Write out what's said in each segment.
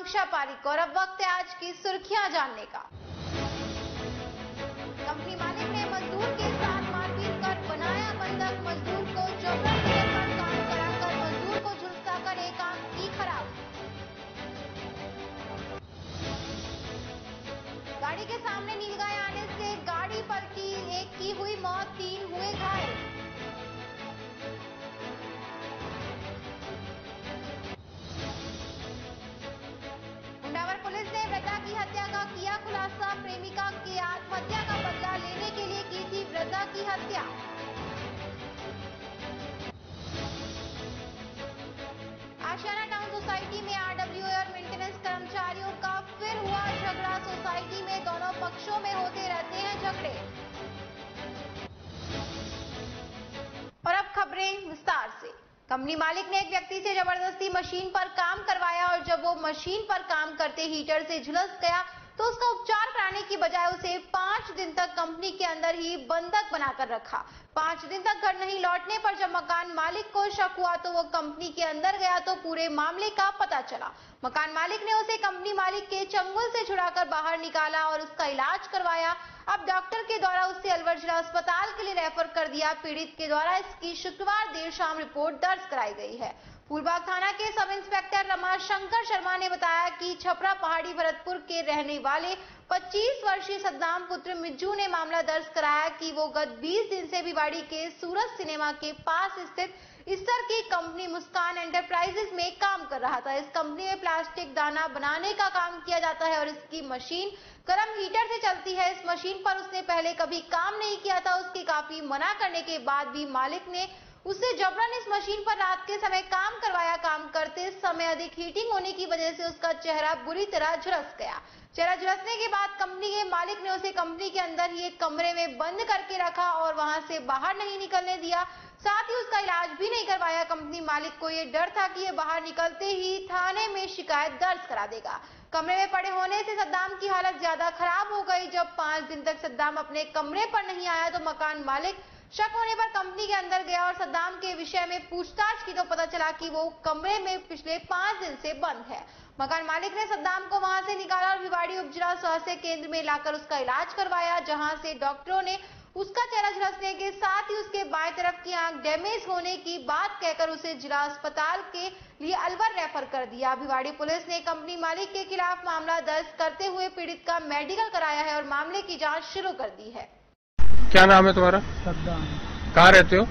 आकांक्षा पारिक। और अब वक्त है आज की सुर्खियां जानने का। कंपनी मालिक ने मजदूर के साथ मारपीट कर बनाया बंधक। मजदूर को जबरन लेकर काम कराकर मजदूर को झुलसाकर एक आंख की खराब। गाड़ी के सामने नीलगाय आने से गाड़ी पलटी, एक की हुई मौत, 3 हुए घायल। मुंडावर पुलिस ने वृद्धा की हत्या का किया खुलासा। प्रेमिका की आत्महत्या का बदला लेने के लिए की थी वृद्धा की हत्या। आशियाना टाउन सोसाइटी में आरडब्ल्यूए और मेंटेनेंस कर्मचारियों का फिर हुआ झगड़ा। सोसाइटी में दोनों पक्षों में होते रहते हैं झगड़े। और अब खबरें विस्तार से। कंपनी मालिक ने एक व्यक्ति से जबरदस्ती मशीन पर काम करवाया और जब वो मशीन पर काम करते हीटर से झुलस गया तो उसका उपचार कराने की बजाय उसे 5 दिन तक कंपनी के अंदर ही बंधक बनाकर रखा। 5 दिन तक घर नहीं लौटने पर जब मकान मालिक को शक हुआ तो वो कंपनी के अंदर गया तो पूरे मामले का पता चला। मकान मालिक ने उसे कंपनी मालिक के चंगुल से छुड़ाकर बाहर निकाला और उसका इलाज करवाया। अब डॉक्टर के द्वारा उसे अलवर जिला अस्पताल के लिए रेफर कर दिया। पीड़ित के द्वारा इसकी शुक्रवार देर शाम रिपोर्ट दर्ज कराई गई है। फूलबाग थाना के सब इंस्पेक्टर रमाशंकर शर्मा ने बताया कि छपरा पहाड़ी भरतपुर के रहने वाले 25 वर्षीय सद्दाम पुत्र मिज्जू ने मामला दर्ज कराया कि वो गत 20 दिन से भिवाड़ी के सूरज सिनेमा के पास स्थित ईस्टर की कंपनी मुस्कान एंटरप्राइजेज में काम कर रहा था। इस कंपनी में प्लास्टिक दाना बनाने का काम किया जाता है और इसकी मशीन गर्म हीटर से चलती है। इस मशीन पर उसने पहले कभी काम नहीं किया था। उसके काफी मना करने के बाद भी मालिक ने उससे जबरन इस मशीन पर रात के समय काम करवाया। काम करते समय अधिक हीटिंग होने की वजह से उसका चेहरा बुरी तरह झुलस गया। चेहरा झुलसने के बाद कंपनी के मालिक ने उसे कंपनी के अंदर ही एक कमरे में बंद करके रखा और वहां से बाहर नहीं निकलने दिया। साथ ही उसका इलाज भी नहीं करवाया। कंपनी मालिक को ये डर था कि ये बाहर निकलते ही थाने में शिकायत दर्ज करा देगा। कमरे में पड़े होने से सद्दाम की हालत ज्यादा खराब हो गई। जब 5 दिन तक सद्दाम अपने कमरे पर नहीं आया तो मकान मालिक शक होने पर कंपनी के अंदर गया और सद्दाम के विषय में पूछताछ की तो पता चला कि वो कमरे में पिछले 5 दिन से बंद है। मकान मालिक ने सद्दाम को वहां से निकाला और भिवाड़ी उप जिला स्वास्थ्य केंद्र में लाकर उसका इलाज करवाया, जहां से डॉक्टरों ने उसका चेहरा झुलसने के साथ ही उसके बाएं तरफ की आंख डैमेज होने की बात कहकर उसे जिला अस्पताल के लिए अलवर रेफर कर दिया। भिवाड़ी पुलिस ने कंपनी मालिक के खिलाफ मामला दर्ज करते हुए पीड़ित का मेडिकल कराया है और मामले की जांच शुरू कर दी है। क्या नाम है तुम्हारा? सद्दाम। कहाँ रहते हो?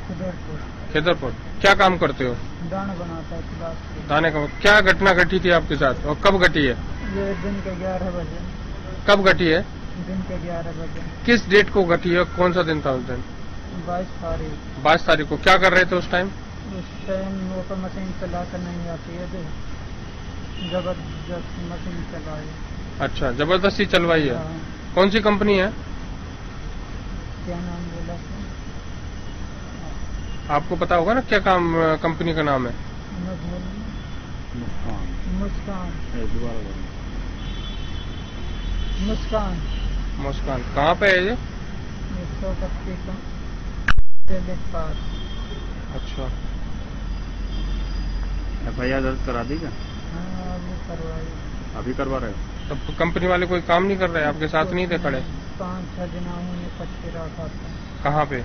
खिदरपुर। खिदरपुर। क्या काम करते हो? दाना बनाता है। दाने का। क्या घटना घटी थी आपके साथ और कब घटी है? ये दिन के 11 बजे। कब घटी है? दिन के 11 बजे। किस डेट को घटी है? कौन सा दिन था उस दिन? 22 तारीख। 22 तारीख को क्या कर रहे थे उस टाइम? उस टाइम मोटर मशीन चलाकर नहीं आती है, जबरदस्त मशीन चलाई। अच्छा, जबरदस्ती चलवाई है। हाँ। कौन सी कंपनी है? क्या नाम बोला? आपको पता होगा ना क्या काम कंपनी का नाम है? मुस्कान। मुस्कान। मुस्कान। कहाँ पे है ये? 131 का पास। अच्छा। FIR दर्ज करा दी क्या? हाँ, अभी करवाई। अभी करवा रहे हो? तब कंपनी वाले कोई काम नहीं कर रहे? आपके साथ नहीं थे खड़े? 5-6 दिन उन्हें पट के रखा था। कहाँ पे?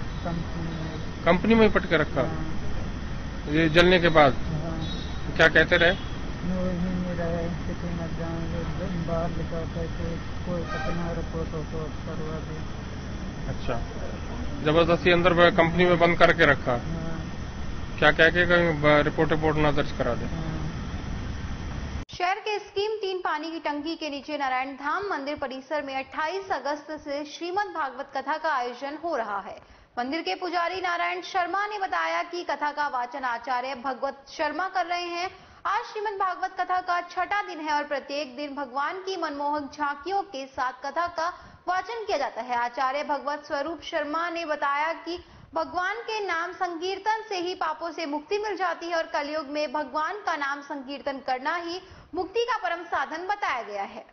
कंपनी में ही पट के रखा? हाँ। ये जलने के बाद? हाँ। क्या कहते रहे? वही नहीं रहे, किसी न जाएंगे, बाहर लिखा था कि कोई अपना रिपोर्ट करवा दे। अच्छा, जबरदस्ती अंदर कंपनी में बंद करके रखा? हाँ। क्या कह के कहीं रिपोर्ट ना दर्ज करा दे? हाँ। शहर के स्कीम 3 पानी की टंकी के नीचे नारायण धाम मंदिर परिसर में 28 अगस्त से श्रीमद् भागवत कथा का आयोजन हो रहा है। मंदिर के पुजारी नारायण शर्मा ने बताया कि कथा का वाचन आचार्य भगवत शर्मा कर रहे हैं। आज श्रीमद् भागवत कथा का 6ठा दिन है और प्रत्येक दिन भगवान की मनमोहक झांकियों के साथ कथा का वाचन किया जाता है। आचार्य भगवत स्वरूप शर्मा ने बताया कि भगवान के नाम संकीर्तन से ही पापों से मुक्ति मिल जाती है और कलयुग में भगवान का नाम संकीर्तन करना ही मुक्ति का परम साधन बताया गया है।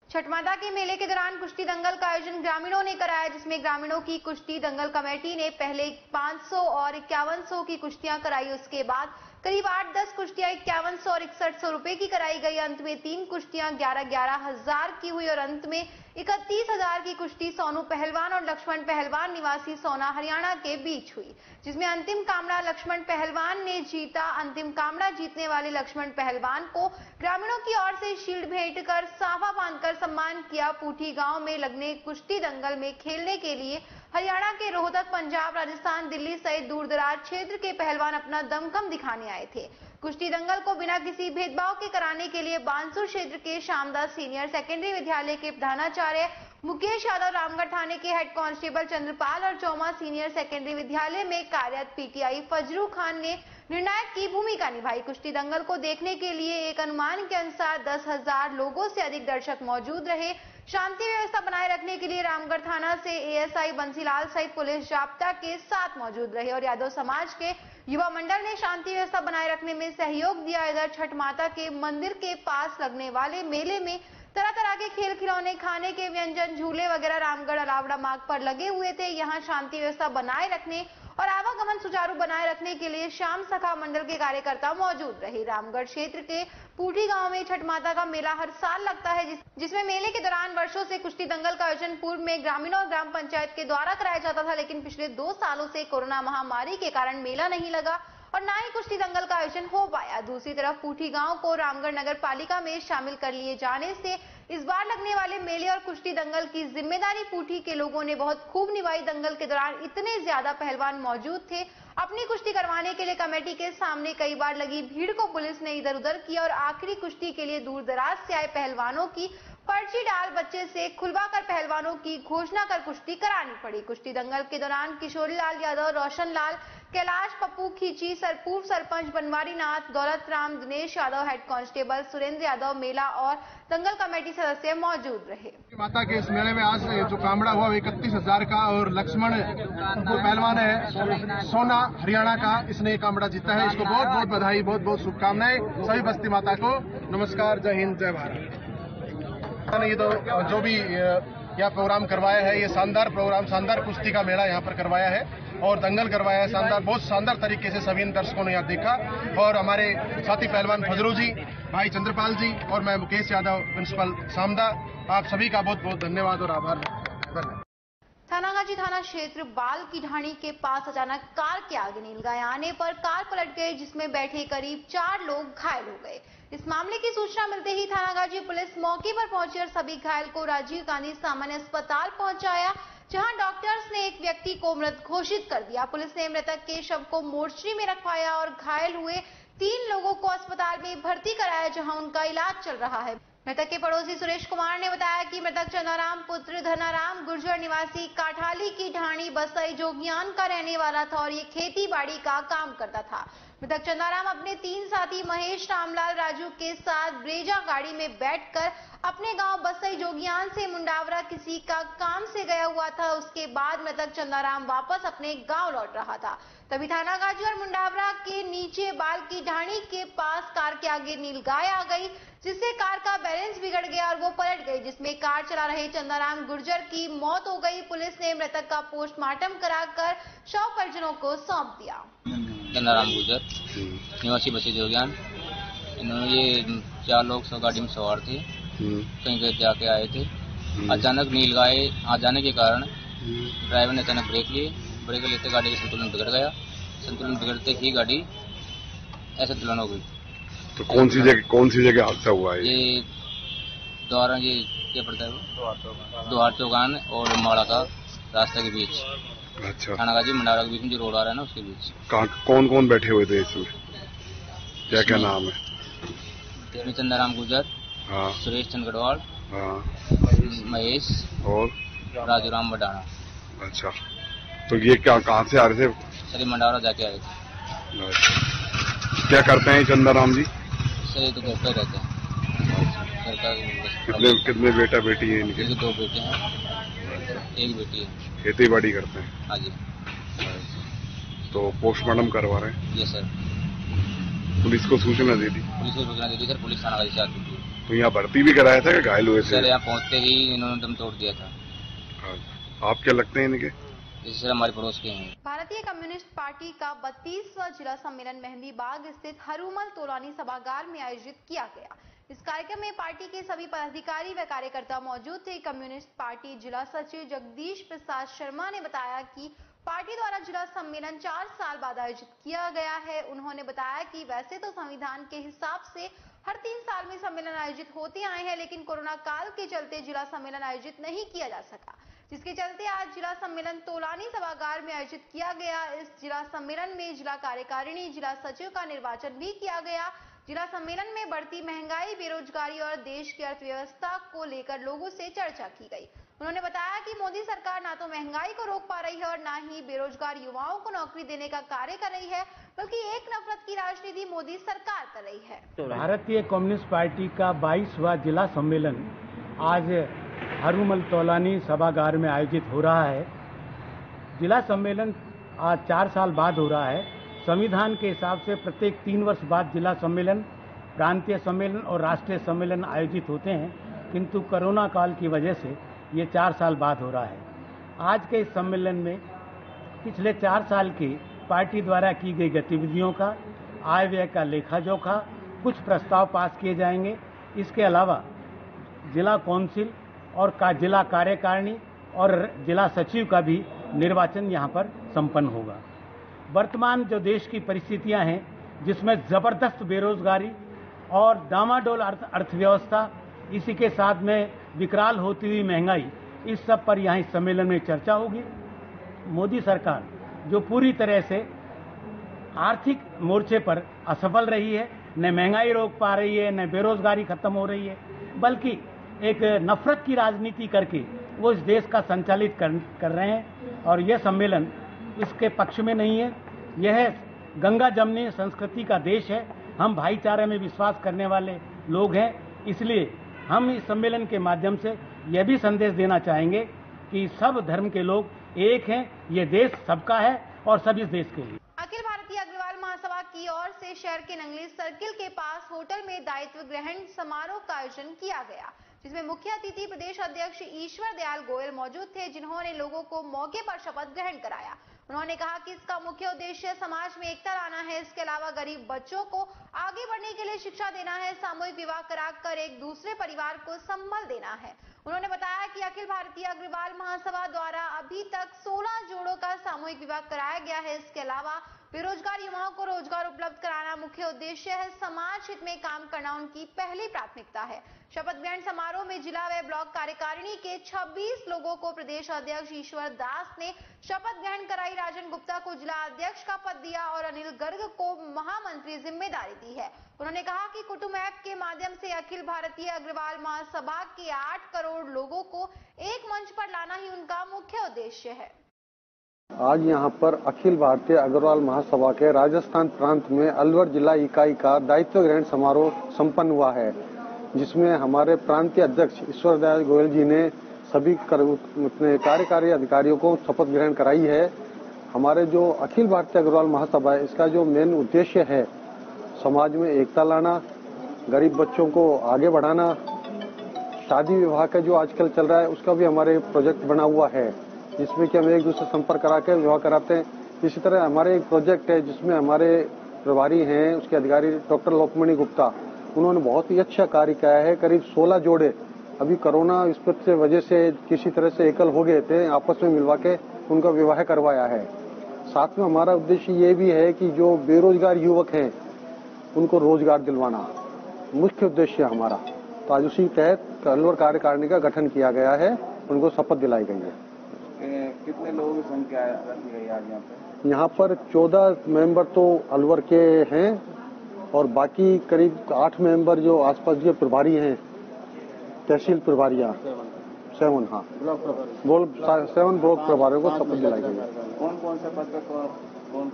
छठ माता के मेले के दौरान कुश्ती दंगल का आयोजन ग्रामीणों ने कराया, जिसमें ग्रामीणों की कुश्ती दंगल कमेटी ने पहले 500 और 5100 की कुश्तियां कराई। उसके बाद करीब 8-10 कुश्तियां 5100 और 6100 रुपए की कराई गई। अंत में 3 कुश्तियां 11-11 हजार की हुई और अंत में 31,000 की कुश्ती सोनू पहलवान और लक्ष्मण पहलवान निवासी सोना हरियाणा के बीच हुई, जिसमें अंतिम कामड़ा लक्ष्मण पहलवान ने जीता। अंतिम कामड़ा जीतने वाले लक्ष्मण पहलवान को ग्रामीणों की ओर से शील्ड भेंट कर साफा बांधकर सम्मान किया। पूठी गांव में लगने कुश्ती दंगल में खेलने के लिए हरियाणा के रोहतक, पंजाब, राजस्थान, दिल्ली सहित दूर दराज क्षेत्र के पहलवान अपना दमखम दिखाने आए थे। कुश्ती दंगल को बिना किसी भेदभाव के कराने के लिए बांसुर क्षेत्र के शामदास सीनियर सेकेंडरी विद्यालय के प्रधानाचार्य मुकेश यादव, रामगढ़ थाने के हेड कांस्टेबल चंद्रपाल और चौमा सीनियर सेकेंडरी विद्यालय में कार्यरत पीटीआई फजरू खान ने निर्णायक की भूमिका निभाई। कुश्ती दंगल को देखने के लिए एक अनुमान के अनुसार 10,000 लोगों से अधिक दर्शक मौजूद रहे। शांति व्यवस्था बनाए रखने के लिए रामगढ़ थाना से एएसआई बंसीलाल सहित पुलिस जाब्ता के साथ मौजूद रहे और यादव समाज के युवा मंडल ने शांति व्यवस्था बनाए रखने में सहयोग दिया। इधर छठ माता के मंदिर के पास लगने वाले मेले में तरह तरह के खेल खिलौने, खाने के व्यंजन, झूले वगैरह रामगढ़ अलावड़ा मार्ग पर लगे हुए थे। यहाँ शांति व्यवस्था बनाए रखने और आवागमन सुचारू बनाए रखने के लिए श्याम सखा मंडल के कार्यकर्ता मौजूद रहे। रामगढ़ क्षेत्र के पूठी गांव में छठ माता का मेला हर साल लगता है, जिसमें मेले के दौरान वर्षों से कुश्ती दंगल का आयोजन पूर्व में ग्रामीणों और ग्राम पंचायत के द्वारा कराया जाता था, लेकिन पिछले 2 सालों से कोरोना महामारी के कारण मेला नहीं लगा और न ही कुश्ती दंगल का आयोजन हो पाया। दूसरी तरफ पूठी गांव को रामगढ़ नगर पालिका में शामिल कर लिए जाने से इस बार लगने वाले मेले और कुश्ती दंगल की जिम्मेदारी पूठी के लोगों ने बहुत खूब निभाई। दंगल के दौरान इतने ज्यादा पहलवान मौजूद थे, अपनी कुश्ती करवाने के लिए कमेटी के सामने कई बार लगी भीड़ को पुलिस ने इधर उधर किया और आखिरी कुश्ती के लिए दूर दराज से आए पहलवानों की पर्ची डाल बच्चे से खुलवाकर पहलवानों की घोषणा कर कुश्ती करानी पड़ी। कुश्ती दंगल के दौरान किशोरी लाल यादव, रोशन लाल, कैलाश, पप्पू खींची, पूर्व सरपंच बनवारी नाथ, दौलत राम, दिनेश यादव, हेड कांस्टेबल सुरेंद्र यादव, मेला और दंगल कमेटी सदस्य मौजूद रहे। माता के इस मेले में आज जो कामड़ा हुआ 31,000 का और लक्ष्मण जो पहलवान है सोना हरियाणा का, इसने कामड़ा जीता है। इसको बहुत बहुत बधाई, बहुत बहुत शुभकामनाएं सभी बस्ती माता को। नमस्कार, जय हिंद, जय भारत। ये तो जो भी यहाँ प्रोग्राम करवाया है, ये शानदार प्रोग्राम, शानदार कुश्ती का मेला यहाँ पर करवाया है और दंगल करवाया है शानदार, बहुत शानदार तरीके से सभी दर्शकों ने यहाँ देखा। और हमारे साथी पहलवान फजरू जी, भाई चंद्रपाल जी और मैं मुकेश यादव, प्रिंसिपल सामदा, आप सभी का बहुत बहुत धन्यवाद और आभार। थानागाजी थाना क्षेत्र बाल की ढाणी के पास अचानक कार के आगे नीलगाय आने पर कार पलट गई, जिसमें बैठे करीब 4 लोग घायल हो गए। इस मामले की सूचना मिलते ही थानागाजी पुलिस मौके पर पहुंची और सभी घायल को राजीव गांधी सामान्य अस्पताल पहुंचाया, जहां डॉक्टर्स ने एक व्यक्ति को मृत घोषित कर दिया। पुलिस ने मृतक के शव को मोर्चरी में रखवाया और घायल हुए 3 लोगों को अस्पताल में भर्ती कराया, जहां उनका इलाज चल रहा है। मृतक के पड़ोसी सुरेश कुमार ने बताया कि मृतक चंदाराम पुत्र धनाराम गुर्जर निवासी काठाली की ढाणी बसई जोगियान का रहने वाला था और ये खेती बाड़ी का काम करता था। मृतक चंदाराम अपने 3 साथी महेश, रामलाल, राजू के साथ ब्रेजा गाड़ी में बैठकर अपने गांव बसई जोगियान से मुंडावरा किसी का काम से गया हुआ था। उसके बाद मृतक चंदाराम वापस अपने गांव लौट रहा था, तभी थानागाजी और मुंडावरा के नीचे बाल की ढाणी के पास कार के आगे नीलगाय आ गई, जिससे कार का बैलेंस बिगड़ गया और वो पलट गई, जिसमें कार चला रहे चंदाराम गुर्जर की मौत हो गई। पुलिस ने मृतक का पोस्टमार्टम कराकर शव परिजनों को सौंप दिया। चंदाराम गुर्जर निवासी बसई जोगियान, इन्होंने ये 4 लोग सब गाड़ी में सवार थे, कहीं कहीं जाके आए थे। अचानक नीलगाय आ जाने के कारण ड्राइवर ने अचानक ब्रेक लिए, ब्रेक लेते गाड़ी का संतुलन बिगड़ गया। संतुलन बिगड़ते ही गाड़ी ऐसे दुल्हन हो गई। तो कौन सी जगह हादसा हुआ है? ये द्वारा, ये क्या पड़ता है, द्वार चौगान और माड़ा का रास्ते के बीच। अच्छा। थानागाजी मंडारा के बीच में जो रोड आ रहा है ना, उसके बीच। कौन कौन बैठे हुए थे इसमें? क्या क्या नाम है? इसमें चंदाराम गुर्जर, हाँ, सुरेश चंद्रगढ़वाल, हाँ, महेश और राजू राम बडाना। अच्छा, तो ये कहाँ से आ रहे थे? सर मंडारा जाके आए थे। अच्छा। क्या करते हैं चंदाराम जी? सर ये तो घर पर रहते हैं। कितने बेटा बेटी है इनके? 2 बेटे हैं, 1 बेटी है। खेती बाड़ी करते हैं? हाँ जी। तो पोस्टमार्टम करवा रहे हैं? Yes sir. पुलिस को सूचना दे दी? पुलिस को सूचना दे दी सर, पुलिस थानागाजी से आती थी। तो यहाँ भर्ती भी कराया था कि घायल हुए थे? सर यहाँ पहुँचते ही इन्होंने दम तोड़ दिया था। आप क्या लगते हैं इनके? जिससे हमारे पड़ोस के हैं। भारतीय कम्युनिस्ट पार्टी का 32वां जिला सम्मेलन मेहंदी बाग स्थित हरुमल तोलानी सभागार में आयोजित किया गया। इस कार्यक्रम में पार्टी के सभी पदाधिकारी व कार्यकर्ता मौजूद थे। कम्युनिस्ट पार्टी जिला सचिव जगदीश प्रसाद शर्मा ने बताया कि पार्टी द्वारा जिला सम्मेलन 4 साल बाद आयोजित किया गया है। उन्होंने बताया कि वैसे तो संविधान के हिसाब से हर 3 साल में सम्मेलन आयोजित होते आए हैं, लेकिन कोरोना काल के चलते जिला सम्मेलन आयोजित नहीं किया जा सका, जिसके चलते आज जिला सम्मेलन तोलानी सभागार में आयोजित किया गया। इस जिला सम्मेलन में जिला कार्यकारिणी, जिला सचिव का निर्वाचन भी किया गया। जिला सम्मेलन में बढ़ती महंगाई, बेरोजगारी और देश की अर्थव्यवस्था को लेकर लोगों से चर्चा की गई। उन्होंने बताया कि मोदी सरकार ना तो महंगाई को रोक पा रही है और ना ही बेरोजगार युवाओं को नौकरी देने का कार्य कर रही है, बल्कि एक नफरत की राजनीति मोदी सरकार कर रही है। भारतीय कम्युनिस्ट पार्टी का 22वां जिला सम्मेलन आज हरुमल तोलानी सभागार में आयोजित हो रहा है। जिला सम्मेलन आज 4 साल बाद हो रहा है। संविधान के हिसाब से प्रत्येक 3 वर्ष बाद जिला सम्मेलन, प्रांतीय सम्मेलन और राष्ट्रीय सम्मेलन आयोजित होते हैं, किंतु कोरोना काल की वजह से ये 4 साल बाद हो रहा है। आज के इस सम्मेलन में पिछले 4 साल की पार्टी द्वारा की गई गतिविधियों का, आय व्यय का लेखा जोखा, कुछ प्रस्ताव पास किए जाएंगे। इसके अलावा जिला कौंसिल और जिला कार्यकारिणी और जिला सचिव का भी निर्वाचन यहाँ पर संपन्न होगा। वर्तमान जो देश की परिस्थितियां हैं, जिसमें जबरदस्त बेरोजगारी और डामाडोल अर्थव्यवस्था, इसी के साथ में विकराल होती हुई महंगाई, इस सब पर यहाँ इस सम्मेलन में चर्चा होगी। मोदी सरकार जो पूरी तरह से आर्थिक मोर्चे पर असफल रही है, न महंगाई रोक पा रही है, न बेरोजगारी खत्म हो रही है, बल्कि एक नफरत की राजनीति करके वो इस देश का संचालित कर रहे हैं। और यह सम्मेलन इसके पक्ष में नहीं है। यह गंगा जमनी संस्कृति का देश है। हम भाईचारे में विश्वास करने वाले लोग हैं, इसलिए हम इस सम्मेलन के माध्यम से यह भी संदेश देना चाहेंगे कि सब धर्म के लोग एक हैं, ये देश सबका है और सब इस देश के लिए। अखिल भारतीय अग्रवाल महासभा की ओर से शहर के नंगली सर्किल के पास होटल में दायित्व ग्रहण समारोह का आयोजन किया गया, जिसमें मुख्य अतिथि प्रदेश अध्यक्ष ईश्वर दयाल गोयल मौजूद थे, जिन्होंने लोगों को मौके पर शपथ ग्रहण कराया। उन्होंने कहा कि इसका मुख्य उद्देश्य समाज में एकता लाना है। इसके अलावा गरीब बच्चों को आगे बढ़ने के लिए शिक्षा देना है, सामूहिक विवाह कराकर एक दूसरे परिवार को संबल देना है। उन्होंने बताया कि अखिल भारतीय अग्रवाल महासभा द्वारा अभी तक 16 जोड़ों का सामूहिक विवाह कराया गया है। इसके अलावा बेरोजगार युवाओं को रोजगार उपलब्ध कराना मुख्य उद्देश्य है। समाज हित में काम करना उनकी पहली प्राथमिकता है। शपथ ग्रहण समारोह में जिला व ब्लॉक कार्यकारिणी के 26 लोगों को प्रदेश अध्यक्ष ईश्वर दास ने शपथ ग्रहण कराई। राजन गुप्ता को जिला अध्यक्ष का पद दिया और अनिल गर्ग को महामंत्री जिम्मेदारी दी है। उन्होंने कहा कि कुटुंब ऐप के माध्यम से अखिल भारतीय अग्रवाल महासभा के 8 करोड़ लोगों को एक मंच पर लाना ही उनका मुख्य उद्देश्य है। आज यहाँ पर अखिल भारतीय अग्रवाल महासभा के राजस्थान प्रांत में अलवर जिला इकाई का दायित्व ग्रहण समारोह संपन्न हुआ है, जिसमें हमारे प्रांतीय अध्यक्ष ईश्वर दयाल गोयल जी ने सभी कार्यकारी अधिकारियों को शपथ ग्रहण कराई है। हमारे जो अखिल भारतीय अग्रवाल महासभा है, इसका जो मेन उद्देश्य है समाज में एकता लाना, गरीब बच्चों को आगे बढ़ाना, शादी विवाह का जो आजकल चल रहा है उसका भी हमारे प्रोजेक्ट बना हुआ है, जिसमें कि हम एक दूसरे संपर्क करा के विवाह कराते हैं। इसी तरह हमारे एक प्रोजेक्ट है जिसमें हमारे प्रभारी हैं, उसके अधिकारी डॉक्टर लोकमणि गुप्ता, उन्होंने बहुत ही अच्छा कार्य किया है। करीब 16 जोड़े अभी कोरोना विस्फोट की वजह से किसी तरह से एकल हो गए थे, आपस में मिलवा के उनका विवाह करवाया है। साथ में हमारा उद्देश्य ये भी है कि जो बेरोजगार युवक हैं उनको रोजगार दिलवाना मुख्य उद्देश्य है हमारा। तो आज उसी तहत अलवर कार्यकारिणी का गठन किया गया है, उनको शपथ दिलाई गई है। कितने लोगों की संख्या रखी गई आज यहाँ पे? यहाँ पर 14 मेंबर तो अलवर के हैं और बाकी करीब 8 मेंबर जो आसपास के प्रभारी हैं, तहसील प्रभारियां 7, हाँ 7 ब्लॉक प्रभारियों को शपथ दिलाई गई है। कौन कौन से पद पे कौन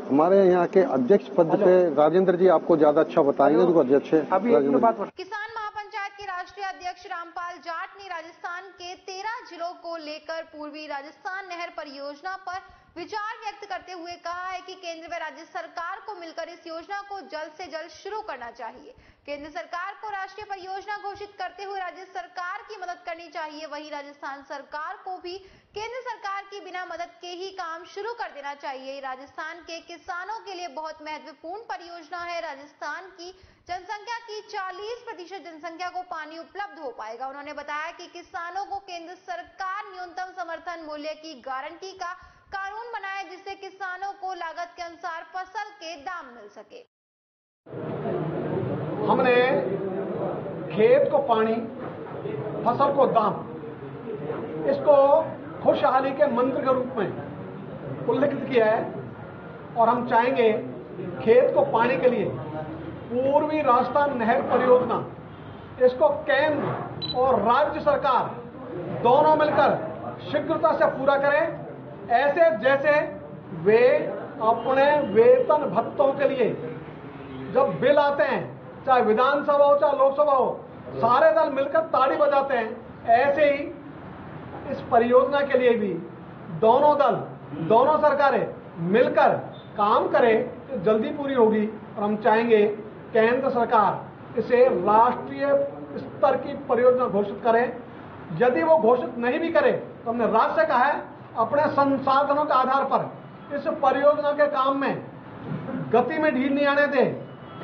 हमारे यहाँ के अध्यक्ष पद पे राजेंद्र जी आपको ज्यादा अच्छा बताएंगे, जो अध्यक्ष है। किसान महापंचायत के राष्ट्रीय अध्यक्ष रामपाल जाट ने राजस्थान के 13 जिलों को लेकर पूर्वी राजस्थान नहर परियोजना पर विचार व्यक्त करते हुए कहा है कि केंद्र व राज्य सरकार को मिलकर इस योजना को जल्द से जल्द शुरू करना चाहिए। केंद्र सरकार को राष्ट्रीय परियोजना घोषित करते हुए राज्य सरकार की मदद करनी चाहिए। वहीं राजस्थान सरकार को भी केंद्र सरकार की बिना मदद के ही काम शुरू कर देना चाहिए। राजस्थान के किसानों के लिए बहुत महत्वपूर्ण परियोजना है। राजस्थान की जनसंख्या की 40% जनसंख्या को पानी उपलब्ध हो पाएगा। उन्होंने बताया कि किसानों को केंद्र सरकार न्यूनतम समर्थन मूल्य की गारंटी का कानून बनाए, जिससे किसानों को लागत के अनुसार फसल के दाम मिल सके। हमने खेत को पानी, फसल को दाम, इसको खुशहाली के मंत्र के रूप में उल्लेखित किया है और हम चाहेंगे खेत को पानी के लिए पूर्वी राजस्थान नहर परियोजना, इसको केंद्र और राज्य सरकार दोनों मिलकर शीघ्रता से पूरा करें। ऐसे जैसे वे अपने वेतन भत्तों के लिए जब बिल आते हैं, चाहे विधानसभा हो चाहे लोकसभा हो, सारे दल मिलकर ताड़ी बजाते हैं, ऐसे ही इस परियोजना के लिए भी दोनों दल, दोनों सरकारें मिलकर काम करें तो जल्दी पूरी होगी। और हम चाहेंगे केंद्र सरकार इसे राष्ट्रीय स्तर की परियोजना घोषित करे। यदि वो घोषित नहीं भी करे तो हमने राज्य से कहा है अपने संसाधनों के आधार पर इस परियोजना के काम में गति में ढील नहीं आने दे,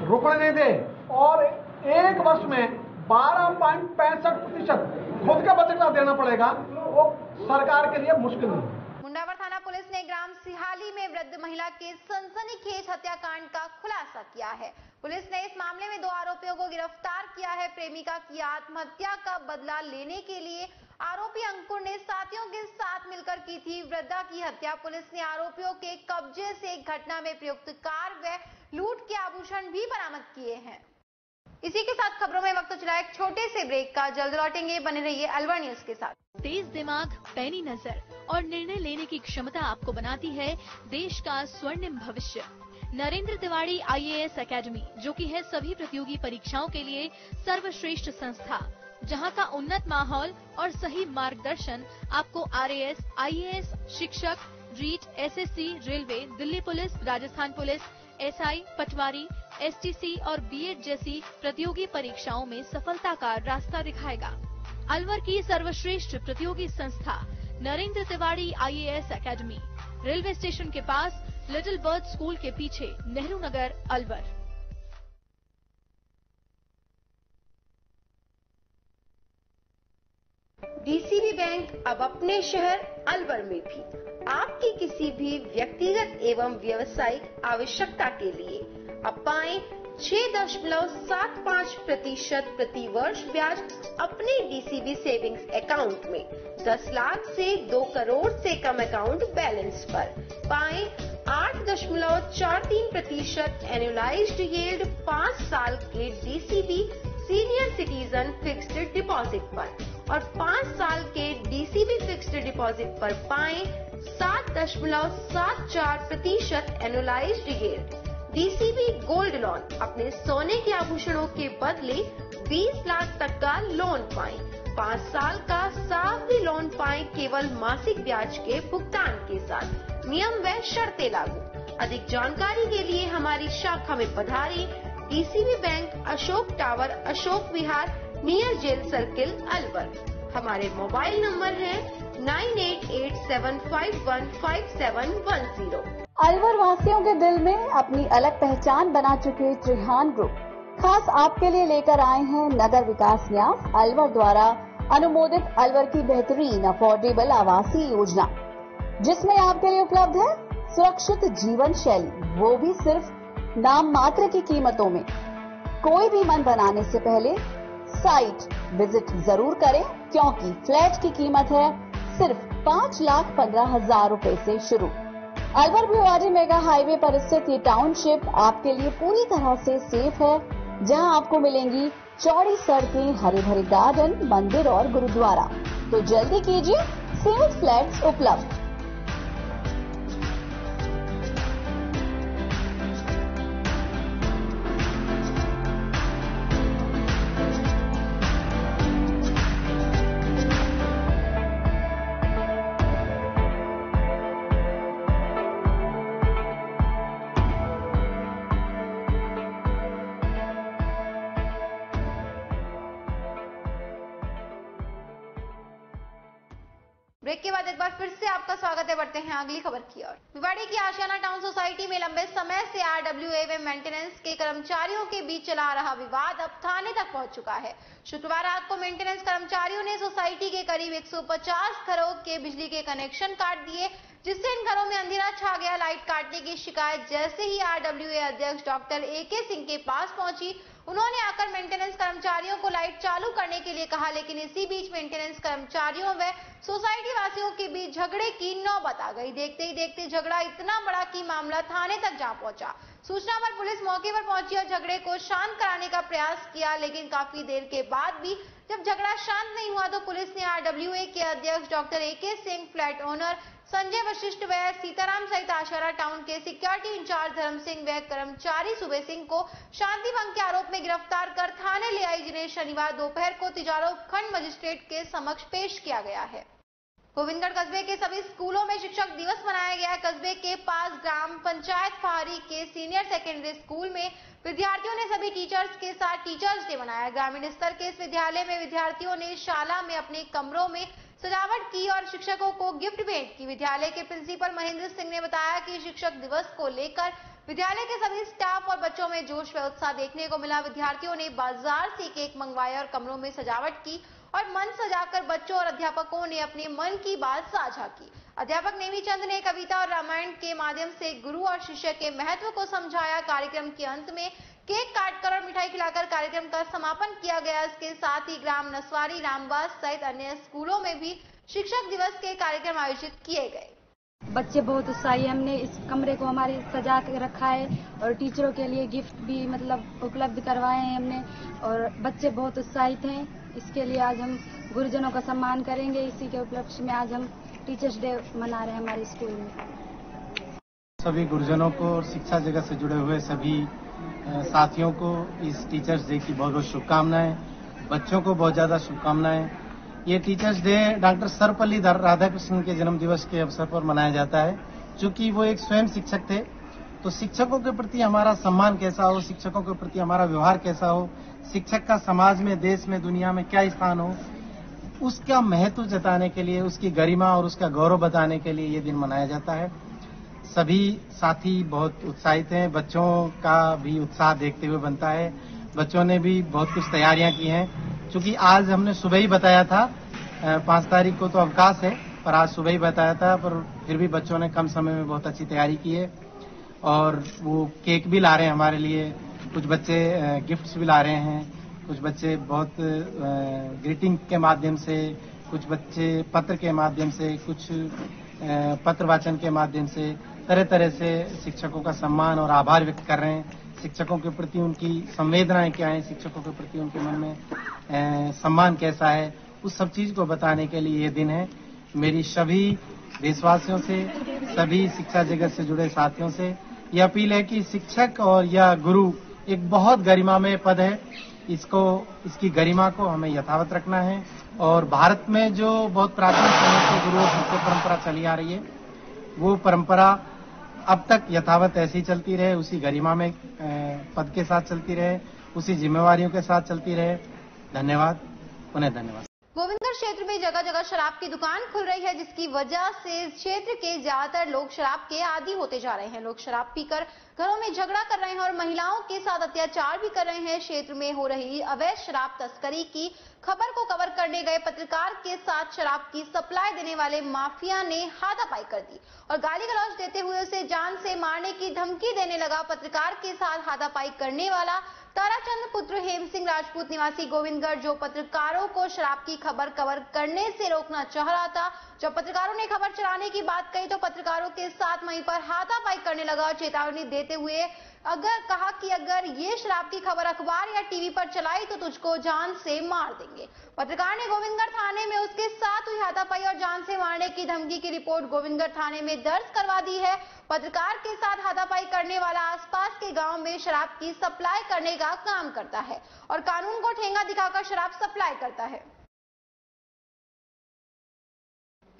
रुकने नहीं दे और एक वर्ष में 12.65% खुद का बजट देना पड़ेगा। वो सरकार के लिए मुश्किल नहीं। मुंडावर थाना पुलिस ने ग्राम सिहाली में वृद्ध महिला के सनसनीखेज हत्याकांड का खुलासा किया है। पुलिस ने इस मामले में 2 आरोपियों को गिरफ्तार किया है। प्रेमिका की आत्महत्या का बदला लेने के लिए आरोपी अंकुर ने साथियों के साथ मिलकर की थी वृद्धा की हत्या। पुलिस ने आरोपियों के कब्जे से घटना में प्रयुक्त कार व लूट के आभूषण भी बरामद किए हैं। इसी के साथ खबरों में वक्त चला एक छोटे से ब्रेक का। जल्द लौटेंगे, बने रहिए अलवर न्यूज के साथ। तेज दिमाग, पैनी नजर और निर्णय लेने की क्षमता आपको बनाती है देश का स्वर्णिम भविष्य। नरेंद्र तिवारी IAS एकेडमी, जो कि है सभी प्रतियोगी परीक्षाओं के लिए सर्वश्रेष्ठ संस्था, जहां का उन्नत माहौल और सही मार्गदर्शन आपको RAS, IAS, शिक्षक, REET, SSC, railway, Delhi police, Rajasthan police, SI, patwari, STC और B.Ed जैसी प्रतियोगी परीक्षाओं में सफलता का रास्ता दिखाएगा। अलवर की सर्वश्रेष्ठ प्रतियोगी संस्था Narendra Tiwari IAS academy, railway station के पास, लिटिल बर्ड स्कूल के पीछे, नेहरू नगर, अलवर। DCB बैंक अब अपने शहर अलवर में भी आपकी किसी भी व्यक्तिगत एवं व्यावसायिक आवश्यकता के लिए अब पाएं 6.75% प्रति वर्ष ब्याज अपने DCB सेविंग्स अकाउंट में। 10 लाख से 2 करोड़ से कम अकाउंट बैलेंस पर पाएं 8.43% एनुअलाइज्ड यील्ड 5 साल के DCB senior citizen fixed deposit पर और 5 साल के DCB फिक्स्ड डिपॉजिट पर पाएं 7.74% annualised yield. DCB gold loan, अपने सोने के आभूषणों के बदले 20 लाख तक का लोन पाएं। 5 साल का सावधि लोन पाएं केवल मासिक ब्याज के भुगतान के साथ। नियम व शर्तें लागू। अधिक जानकारी के लिए हमारी शाखा में पधारें। DCB bank, Ashok tower, Ashok Vihar, near jail circle, Alwar. हमारे मोबाइल नंबर है 9887515710। अलवर वासियों के दिल में अपनी अलग पहचान बना चुके त्रिहान ग्रुप खास आपके लिए लेकर आए हैं नगर विकास न्यास अलवर द्वारा अनुमोदित अलवर की बेहतरीन अफोर्डेबल आवासीय योजना, जिसमें आपके लिए उपलब्ध है सुरक्षित जीवन शैली, वो भी सिर्फ नाम मात्र की कीमतों में। कोई भी मन बनाने से पहले साइट विजिट जरूर करें, क्योंकि फ्लैट की कीमत है सिर्फ 5,15,000 रुपए से शुरू। अलवर भिवाड़ी मेगा हाईवे पर स्थित ये टाउनशिप आपके लिए पूरी तरह से सेफ है, जहां आपको मिलेंगी चौड़ी सड़कें, हरे भरे गार्डन, मंदिर और गुरुद्वारा। तो जल्दी कीजिए, सेल्स फ्लैट्स उपलब्ध। ब्रेक के बाद एक बार फिर से आपका स्वागत है। बढ़ते हैं अगली खबर की ओर। भिवाड़ी की आशियाना टाउन सोसाइटी में लंबे समय से RWA व मेंटेनेंस के कर्मचारियों के बीच चला आ रहा विवाद अब थाने तक पहुंच चुका है। शुक्रवार रात को मेंटेनेंस कर्मचारियों ने सोसाइटी के करीब 150 घरों के बिजली के कनेक्शन काट दिए, जिससे इन घरों में अंधेरा छा गया। लाइट काटने की शिकायत जैसे ही RWA अध्यक्ष डॉक्टर AK सिंह के पास पहुंची, उन्होंने आकर मेंटेनेंस कर्मचारियों को लाइट चालू करने के लिए कहा, लेकिन इसी बीच मेंटेनेंस कर्मचारियों व सोसाइटी वासियों के बीच झगड़े की नौबत आ गई। देखते ही देखते झगड़ा इतना बड़ा कि मामला थाने तक जा पहुंचा। सूचना पर पुलिस मौके पर पहुंची और झगड़े को शांत कराने का प्रयास किया, लेकिन काफी देर के बाद भी जब झगड़ा शांत नहीं हुआ तो पुलिस ने RWA के अध्यक्ष doctor AK Singh, flat owner Sanjay Vashishtha व सीताराम सहित आशियाना टाउन के सिक्योरिटी इंचार्ज धर्म सिंह व कर्मचारी सुबे सिंह को शांति भंग के आरोप में गिरफ्तार कर थाने ले आई, जिन्हें शनिवार दोपहर को तिजारा उपखंड मजिस्ट्रेट के समक्ष पेश किया गया है। गोविंदगढ़ कस्बे के सभी स्कूलों में शिक्षक दिवस मनाया गया है। कस्बे के पास ग्राम पंचायत फहारी के सीनियर सेकेंडरी स्कूल में विद्यार्थियों ने सभी टीचर्स के साथ टीचर्स डे मनाया। ग्रामीण स्तर के इस विद्यालय में विद्यार्थियों ने शाला में अपने कमरों में सजावट की और शिक्षकों को गिफ्ट भेंट की। विद्यालय के प्रिंसिपल महेंद्र सिंह ने बताया कि शिक्षक दिवस को लेकर विद्यालय के सभी स्टाफ और बच्चों में जोश व उत्साह देखने को मिला। विद्यार्थियों ने बाजार से केक मंगवाया और कमरों में सजावट की और मंच सजाकर बच्चों और अध्यापकों ने अपने मन की बात साझा की। अध्यापक नेमीचंद ने कविता और रामायण के माध्यम से गुरु और शिष्य के महत्व को समझाया। कार्यक्रम के अंत में केक काटकर और मिठाई खिलाकर कार्यक्रम का समापन किया गया। इसके साथ ही ग्राम नसवारी, रामबास सहित अन्य स्कूलों में भी शिक्षक दिवस के कार्यक्रम आयोजित किए गए। बच्चे बहुत उत्साही, हमने इस कमरे को हमारे सजा के रखा है और टीचरों के लिए गिफ्ट भी उपलब्ध करवाए हैं हमने और बच्चे बहुत उत्साहित हैं। इसके लिए आज हम गुरुजनों का सम्मान करेंगे। इसी के उपलक्ष्य में आज हम टीचर्स डे मना रहे हैं हमारे स्कूल में। सभी गुरुजनों को और शिक्षा जगत से जुड़े हुए सभी साथियों को इस टीचर्स डे की बहुत बहुत शुभकामनाएं। बच्चों को बहुत ज्यादा शुभकामनाएं। ये teachers day doctor Sarvepalli Radhakrishnan के जन्म दिवस के अवसर पर मनाया जाता है। चूंकि वो एक स्वयं शिक्षक थे, तो शिक्षकों के प्रति हमारा सम्मान कैसा हो, शिक्षकों के प्रति हमारा व्यवहार कैसा हो, शिक्षक का समाज में, देश में, दुनिया में क्या स्थान हो, उसका महत्व जताने के लिए, उसकी गरिमा और उसका गौरव बताने के लिए ये दिन मनाया जाता है। सभी साथी बहुत उत्साहित हैं। बच्चों का भी उत्साह देखते हुए बनता है। बच्चों ने भी बहुत कुछ तैयारियां की हैं। चूंकि आज हमने सुबह ही बताया था, 5 तारीख को तो अवकाश है, पर आज सुबह ही बताया था, पर फिर भी बच्चों ने कम समय में बहुत अच्छी तैयारी की है और वो केक भी ला रहे हैं हमारे लिए। कुछ बच्चे गिफ्ट्स भी ला रहे हैं, कुछ बच्चे बहुत ग्रीटिंग के माध्यम से, कुछ बच्चे पत्र के माध्यम से, कुछ पत्र वाचन के माध्यम से तरह तरह से शिक्षकों का सम्मान और आभार व्यक्त कर रहे हैं। शिक्षकों के प्रति उनकी संवेदनाएं क्या है, शिक्षकों के प्रति उनके मन में सम्मान कैसा है, उस सब चीज को बताने के लिए ये दिन है। मेरी सभी देशवासियों से, सभी शिक्षा जगत से जुड़े साथियों से यह अपील है कि शिक्षक और यह गुरु एक बहुत गरिमामय पद है। इसकी गरिमा को हमें यथावत रखना है और भारत में जो बहुत प्राचीन समय से गुरुओं की परंपरा चली आ रही है, वो परंपरा अब तक यथावत ऐसी चलती रहे, उसी गरिमा में पद के साथ चलती रहे, उसी जिम्मेवारियों के साथ चलती रहे। धन्यवाद, पुनः धन्यवाद। गोविंदगढ़ क्षेत्र में जगह जगह शराब की दुकान खुल रही है, जिसकी वजह से क्षेत्र के ज्यादातर लोग शराब के आदी होते जा रहे हैं। लोग शराब पीकर घरों में झगड़ा कर रहे हैं और महिलाओं के साथ अत्याचार भी कर रहे हैं। क्षेत्र में हो रही अवैध शराब तस्करी की खबर को कवर करने गए पत्रकार के साथ शराब की सप्लाई देने वाले माफिया ने हाथापाई कर दी और गाली गलौज देते हुए उसे जान से मारने की धमकी देने लगा। पत्रकार के साथ हाथापाई करने वाला ताराचंद पुत्र हेम सिंह राजपूत निवासी गोविंदगढ़, जो पत्रकारों को शराब की खबर कवर करने से रोकना चाह रहा था। जब पत्रकारों ने खबर चलाने की बात कही तो पत्रकारों के साथ वहीं पर हाथापाई करने लगा और चेतावनी देते हुए कहा कि अगर ये शराब की खबर अखबार या टीवी पर चलाई तो तुझको जान से मार देंगे। पत्रकार ने गोविंदगढ़ थाने में उसके साथ हुई हाथापाई और जान से मारने की धमकी की रिपोर्ट गोविंदगढ़ थाने में दर्ज करवा दी है। पत्रकार के साथ हाथापाई करने वाला आसपास के गांव में शराब की सप्लाई करने का काम करता है और कानून को ठेंगा दिखाकर शराब सप्लाई करता है।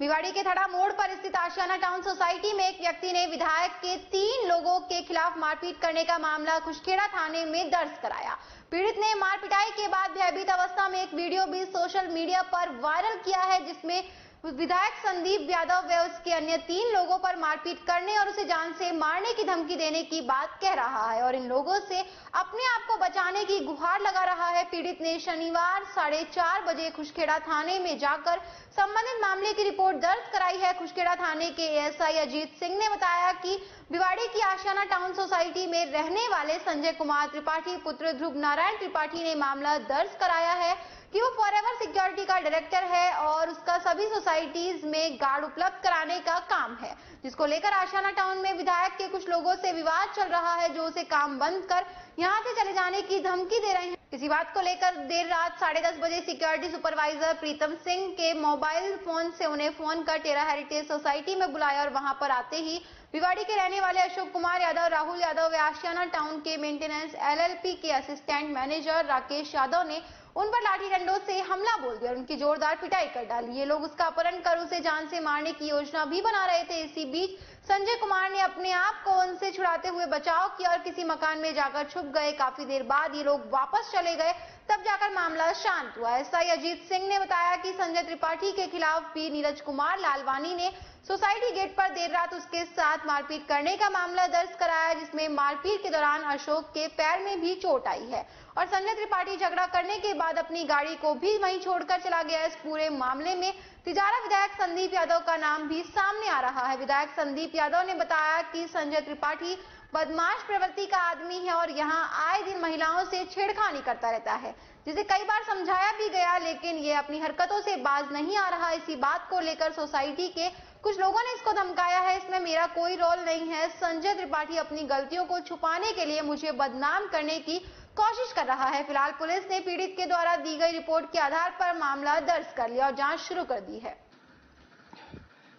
भिवाड़ी के थड़ा मोड़ पर स्थित आशियाना टाउन सोसाइटी में एक व्यक्ति ने विधायक के 3 लोगों के खिलाफ मारपीट करने का मामला खुशखेड़ा थाने में दर्ज कराया। पीड़ित ने मार पिटाई के बाद भयभीत अवस्था में एक वीडियो भी सोशल मीडिया पर वायरल किया है, जिसमें विधायक संदीप यादव व उसके अन्य 3 लोगों पर मारपीट करने और उसे जान से मारने की धमकी देने की बात कह रहा है और इन लोगों से अपने आप को बचाने की गुहार लगा रहा है। पीड़ित ने शनिवार 4:30 बजे खुशखेड़ा थाने में जाकर संबंधित मामले की रिपोर्ट दर्ज कराई है। खुशखेड़ा थाने के एएसआई अजीत सिंह ने बताया कि भिवाड़ी की आशियाना टाउन सोसाइटी में रहने वाले संजय कुमार त्रिपाठी पुत्र ध्रुव नारायण त्रिपाठी ने मामला दर्ज कराया है कि वो फॉरएवर सिक्योरिटी का डायरेक्टर है और उसका सभी सोसाइटीज में गार्ड उपलब्ध कराने का काम है, जिसको लेकर आशियाना टाउन में विधायक के कुछ लोगों से विवाद चल रहा है, जो उसे काम बंद कर यहां से चले जाने की धमकी दे रहे हैं। इसी बात को लेकर देर रात 10:30 बजे सिक्योरिटी सुपरवाइजर प्रीतम सिंह के मोबाइल फोन से उन्हें फोन कर टेरा हेरिटेज सोसाइटी में बुलाया और वहां पर आते ही भिवाड़ी के रहने वाले अशोक कुमार यादव, राहुल यादव व आशियाना टाउन के मेंटेनेंस LLP के असिस्टेंट मैनेजर राकेश यादव ने उन पर लाठी डंडों से हमला बोल दिया और उनकी जोरदार पिटाई कर डाली। ये लोग उसका अपहरण कर उसे जान से मारने की योजना भी बना रहे थे। इसी बीच संजय कुमार ने अपने आप को उनसे छुड़ाते हुए बचाव किया और किसी मकान में जाकर छुप गए। काफी देर बाद ये लोग वापस चले गए, तब जाकर मामला शांत हुआ। एसआई अजीत सिंह ने बताया कि संजय त्रिपाठी के खिलाफ भी नीरज कुमार लालवानी ने सोसाइटी गेट पर देर रात उसके साथ मारपीट करने का मामला दर्ज कराया, जिसमें मारपीट के दौरान अशोक के पैर में भी चोट आई है और संजय त्रिपाठी झगड़ा करने के बाद अपनी गाड़ी को भी वहीं छोड़कर चला गया। इस पूरे मामले में तिजारा विधायक संदीप यादव का नाम भी सामने आ रहा है। विधायक संदीप यादव ने बताया कि संजय त्रिपाठी बदमाश प्रवृत्ति का आदमी है और यहाँ आए दिन महिलाओं से छेड़खानी करता रहता है, जिसे कई बार समझाया भी गया, लेकिन ये अपनी हरकतों से बाज नहीं आ रहा। इसी बात को लेकर सोसाइटी के कुछ लोगों ने इसको धमकाया है, इसमें मेरा कोई रोल नहीं है। संजय त्रिपाठी अपनी गलतियों को छुपाने के लिए मुझे बदनाम करने की कोशिश कर रहा है। फिलहाल पुलिस ने पीड़ित के द्वारा दी गई रिपोर्ट के आधार पर मामला दर्ज कर लिया और जांच शुरू कर दी है।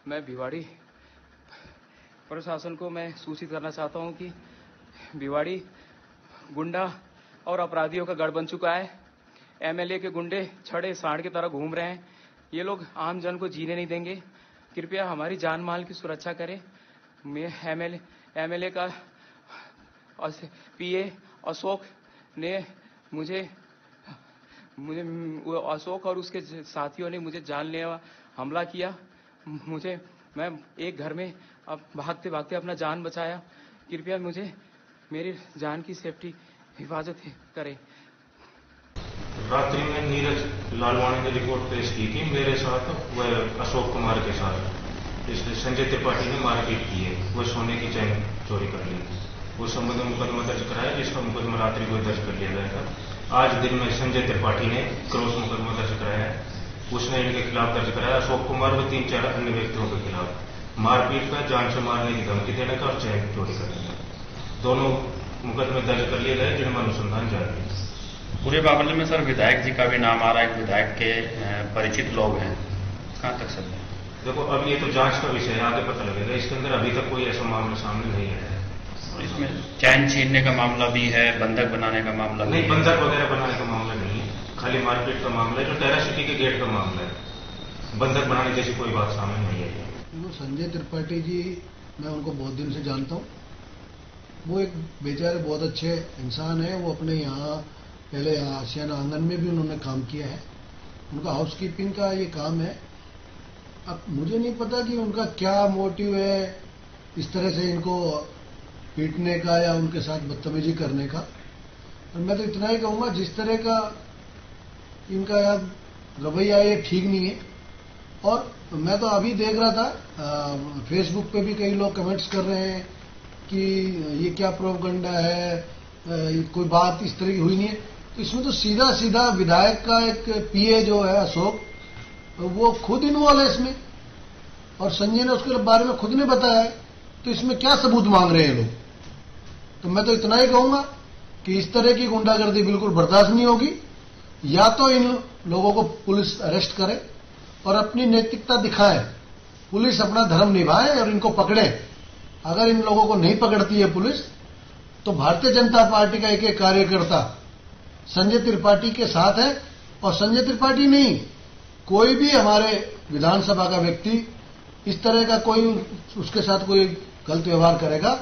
मैं भिवाड़ी प्रशासन को मैं सूचित करना चाहता हूं कि भिवाड़ी गुंडा और अपराधियों का गढ़ बन चुका है। एमएलए के गुंडे छड़े सांड की तरह घूम रहे हैं। ये लोग आम जन को जीने नहीं देंगे। कृपया हमारी जान माल की सुरक्षा करें। मैं एमएलए का पीए अशोक ने मुझे अशोक और उसके साथियों ने मुझे जानलेवा हमला किया। मैं एक घर में अब भागते भागते अपना जान बचाया। कृपया मुझे मेरी जान की सेफ्टी हिफाजत करें। रात्रि में नीरज लालवानी ने रिपोर्ट पेश की थी मेरे साथ व अशोक कुमार के साथ। इसलिए संजय त्रिपाठी ने मारपीट की है, वो सोने की चैन चोरी कर ली। वो संबंध में मुकदमा दर्ज कराया, जिसका मुकदमा रात्रि को दर्ज कर लिया गया था। आज दिन में संजय त्रिपाठी ने क्रॉस मुकदमा दर्ज कराया है, उसने इनके खिलाफ दर्ज कराया। अशोक कुमार व 3-4 अन्य व्यक्तियों के खिलाफ मारपीट का, जान से मारने की धमकी देने का और चैन चोरी करने का दोनों मुकदमे दर्ज कर लिए गए, जिनमें अनुसंधान जारी है। पूरे मामले में सर विधायक जी का भी नाम आ रहा है, विधायक के परिचित लोग हैं, कहां तक सर? देखो अब ये तो जांच का विषय है, आगे पता लगेगा। इसके अंदर अभी तक कोई ऐसा मामला सामने नहीं आया है। इसमें चैन छीनने का मामला भी है, बंधक बनाने का मामला नहीं, बंधक वगैरह बनाने का मामला नहीं है, खाली मारपीट का मामला है, जो टेरा सिटी के गेट का मामला है। बंधक बनाने जैसी कोई बात सामने नहीं आई है। संजय त्रिपाठी जी, मैं उनको बहुत दिन से जानता हूँ। वो एक बेचारे बहुत अच्छे इंसान है। वो अपने यहाँ पहले आशियाना आंगन में भी उन्होंने काम किया है। उनका हाउसकीपिंग का ये काम है। अब मुझे नहीं पता कि उनका क्या मोटिव है इस तरह से इनको पीटने का या उनके साथ बदतमीजी करने का। और मैं तो इतना ही कहूंगा, जिस तरह का इनका यार रवैया ये ठीक नहीं है। और मैं तो अभी देख रहा था फेसबुक पे भी कई लोग कमेंट्स कर रहे हैं कि ये क्या प्रोपगंडा है, कोई बात इस तरह की हुई नहीं है। तो इसमें तो सीधा सीधा विधायक का एक पीए जो है अशोक, वो खुद इन्वॉल्व है इसमें और संजय ने उसके बारे में खुद ने बताया है। तो इसमें क्या सबूत मांग रहे हैं लोग? तो मैं तो इतना ही कहूंगा कि इस तरह की गुंडागर्दी बिल्कुल बर्दाश्त नहीं होगी। या तो इन लोगों को पुलिस अरेस्ट करे और अपनी नैतिकता दिखाए, पुलिस अपना धर्म निभाए और इनको पकड़े। अगर इन लोगों को नहीं पकड़ती है पुलिस, तो भारतीय जनता पार्टी का एक एक कार्यकर्ता संजय त्रिपाठी के साथ है। और संजय त्रिपाठी नहीं, कोई भी हमारे विधानसभा का व्यक्ति इस तरह का कोई उसके साथ कोई गलत व्यवहार करेगा।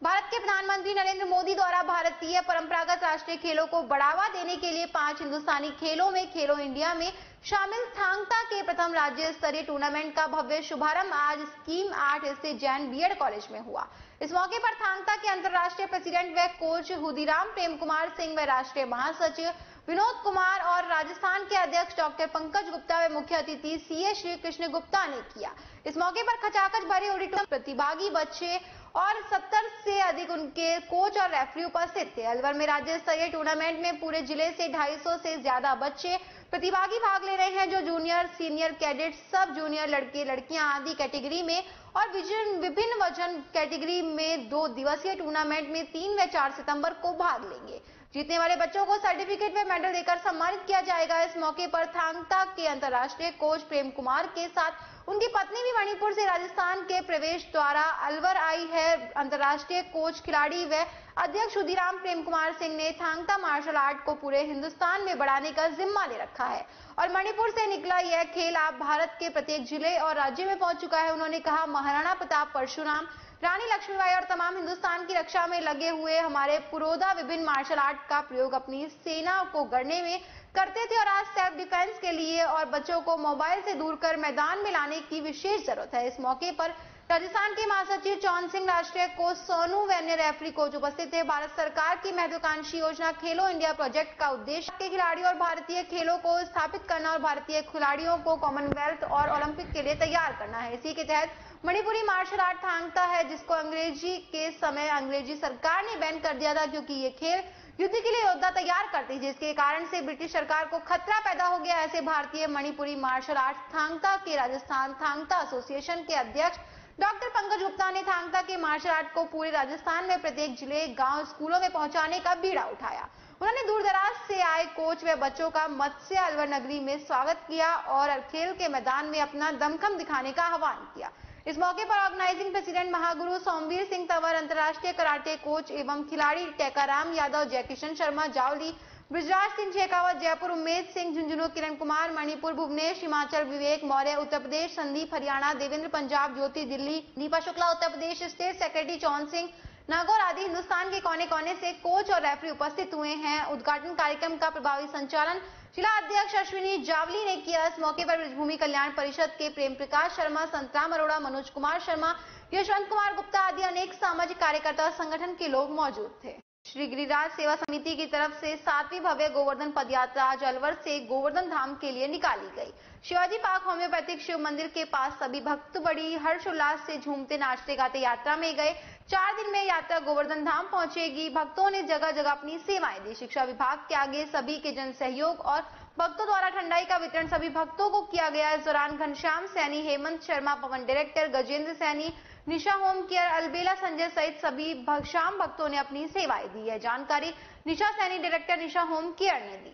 भारत के प्रधानमंत्री प्रधानमंत्री नरेंद्र मोदी द्वारा भारतीय परंपरागत राष्ट्रीय खेलों को बढ़ावा देने के लिए 5 हिंदुस्तानी खेलों में खेलो इंडिया में शामिल थांगता के प्रथम राज्य स्तरीय टूर्नामेंट का भव्य शुभारंभ आज स्कीम 8 स्थित जैन बीएड कॉलेज में हुआ। इस मौके पर थांगता के अंतर्राष्ट्रीय प्रेसिडेंट व कोच हुदीराम प्रेम कुमार सिंह व राष्ट्रीय महासचिव विनोद कुमार और राजस्थान के अध्यक्ष डॉक्टर पंकज गुप्ता व मुख्य अतिथि सीए श्री कृष्ण गुप्ता ने किया। इस मौके पर खचाखच भरे ऑडिटोरियम प्रतिभागी बच्चे और 70 से अधिक उनके कोच और रेफरी उपस्थित थे। अलवर में राज्य स्तरीय टूर्नामेंट में पूरे जिले से 250 से ज्यादा बच्चे प्रतिभागी भाग ले रहे हैं, जो जूनियर, सीनियर कैडेट, सब जूनियर, लड़के लड़कियां आदि कैटेगरी में और विभिन्न वजन कैटेगरी में 2 दिवसीय टूर्नामेंट में 3 व 4 सितंबर को भाग लेंगे। जीतने वाले बच्चों को सर्टिफिकेट व मेडल देकर सम्मानित किया जाएगा। इस मौके पर थांगता के अंतर्राष्ट्रीय कोच प्रेम कुमार के साथ उनकी पत्नी भी मणिपुर से राजस्थान के प्रवेश द्वारा अलवर आई है। अंतर्राष्ट्रीय कोच, खिलाड़ी व अध्यक्ष हुदीराम प्रेम कुमार सिंह ने थांगता मार्शल आर्ट को पूरे हिंदुस्तान में बढ़ाने का जिम्मा ले रखा है और मणिपुर से निकला यह खेल अब भारत के प्रत्येक जिले और राज्य में पहुंच चुका है। उन्होंने कहा, महाराणा प्रताप, परशुराम, रानी लक्ष्मीबाई और तमाम हिंदुस्तान की रक्षा में लगे हुए हमारे पुरोधा विभिन्न मार्शल आर्ट का प्रयोग अपनी सेना को गढ़ने में करते थे और आज सेल्फ डिफेंस के लिए और बच्चों को मोबाइल से दूर कर मैदान में लाने की विशेष जरूरत है। इस मौके पर राजस्थान के महासचिव चौन सिंह, राष्ट्रीय कोच सोनू व अन्य रेफरी कोच उपस्थित थे। भारत सरकार की महत्वाकांक्षी योजना खेलो इंडिया प्रोजेक्ट का उद्देश्य के खिलाड़ियों और भारतीय खेलों को स्थापित करना और भारतीय खिलाड़ियों को कॉमनवेल्थ और ओलंपिक के लिए तैयार करना है। इसी के तहत मणिपुरी मार्शल आर्ट थांगता है, जिसको अंग्रेजी के समय अंग्रेजी सरकार ने बैन कर दिया था, क्योंकि ये खेल युद्ध के लिए योद्धा तैयार करती है, जिसके कारण से ब्रिटिश सरकार को खतरा पैदा हो गया। ऐसे भारतीय मणिपुरी मार्शल आर्ट थांगता के राजस्थान थांगता एसोसिएशन के अध्यक्ष डॉक्टर पंकज गुप्ता ने थांगता के मार्शल आर्ट को पूरे राजस्थान में प्रत्येक जिले, गांव, स्कूलों में पहुंचाने का बीड़ा उठाया। उन्होंने दूर दराज से आए कोच व बच्चों का मत्स्य अलवर नगरी में स्वागत किया और खेल के मैदान में अपना दमखम दिखाने का आह्वान किया। इस मौके पर ऑर्गेनाइजिंग प्रेसिडेंट महागुरु सोमवीर सिंह तंवर, अंतर्राष्ट्रीय कराटे कोच एवं खिलाड़ी टेकाराम यादव, जयकिशन शर्मा जावली, ब्रिजराज सिंह शेखावत, जयपुर उम्मेद सिंह, झुंझुनू किरण कुमार, मणिपुर भुवनेश, हिमाचल विवेक मौर्य, उत्तर प्रदेश संदीप, हरियाणा देवेंद्र, पंजाब ज्योति, दिल्ली दीपा शुक्ला, उत्तर प्रदेश स्टेट सेक्रेटरी चौन सिंह नागौर आदि हिंदुस्तान के कोने कोने से कोच और रेफरी उपस्थित हुए हैं। उद्घाटन कार्यक्रम का प्रभावी संचालन जिला अध्यक्ष अश्विनी जावली ने किया। इस मौके पर ब्रजभूमि कल्याण परिषद के प्रेम प्रकाश शर्मा, संतराम अरोड़ा, मनोज कुमार शर्मा, यशवंत कुमार गुप्ता आदि अनेक सामाजिक कार्यकर्ता संगठन के लोग मौजूद थे। श्री गिरिराज सेवा समिति की तरफ से 7वीं भव्य गोवर्धन पदयात्रा आज अलवर से गोवर्धन धाम के लिए निकाली गई। शिवाजी पार्क होम्योपैथिक शिव मंदिर के पास सभी भक्त बड़ी हर्षोल्लास से झूमते नाचते गाते यात्रा में गए। 4 दिन में यात्रा गोवर्धन धाम पहुंचेगी। भक्तों ने जगह जगह अपनी सेवाएं दी। शिक्षा विभाग के आगे सभी के जन सहयोग और भक्तों द्वारा ठंडाई का वितरण सभी भक्तों को किया गया। इस दौरान घनश्याम सैनी, हेमंत शर्मा, पवन डायरेक्टर, गजेंद्र सैनी, निशा होम केयर, अलबेला संजय सहित सभी शाम भक्तों ने अपनी सेवाएं दी है। जानकारी निशा सैनी, डायरेक्टर निशा होम केयर ने दी।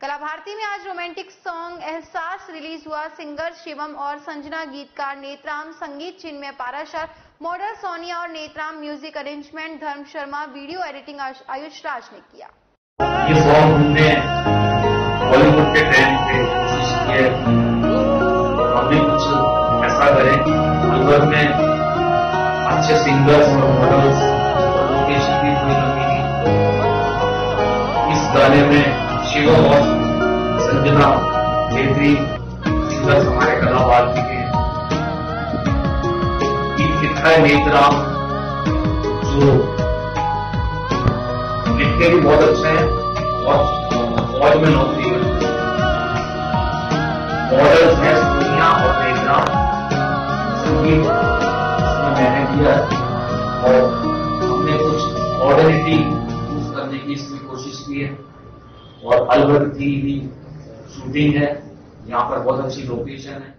कला भारती में आज रोमांटिक सॉन्ग एहसास रिलीज हुआ। सिंगर शिवम और संजना, गीतकार नेत्राम, संगीत चिन्मय पाराशर, मॉडल सोनिया और नेत्राम, म्यूजिक अरेंजमेंट धर्म शर्मा, वीडियो एडिटिंग आयुष राज ने किया। ये सॉन्ग हमने बॉलीवुड के ट्रेंड पे कोशिश की है, हम भी कुछ ऐसा करें। अलवर में अच्छे सिंगर्स और मॉडल्स और लोकेशन भी कोई कमी नहीं। इस गाने में शिवम और संजना बेहतरीन सिंगर्स हमारे कला भारती के गीत लिखा है नेत्राम, जो लिखते भी बहुत अच्छे हैं और फौज में नौकरी करते हैं। मॉडल्स हैं सोनिया और नेत्राम। संगीत मैंने किया और हमने कुछ मॉडर्निटी यूज करने की इसमें कोशिश की है और अलवर की भी शूटिंग है। यहाँ पर बहुत अच्छी लोकेशन है।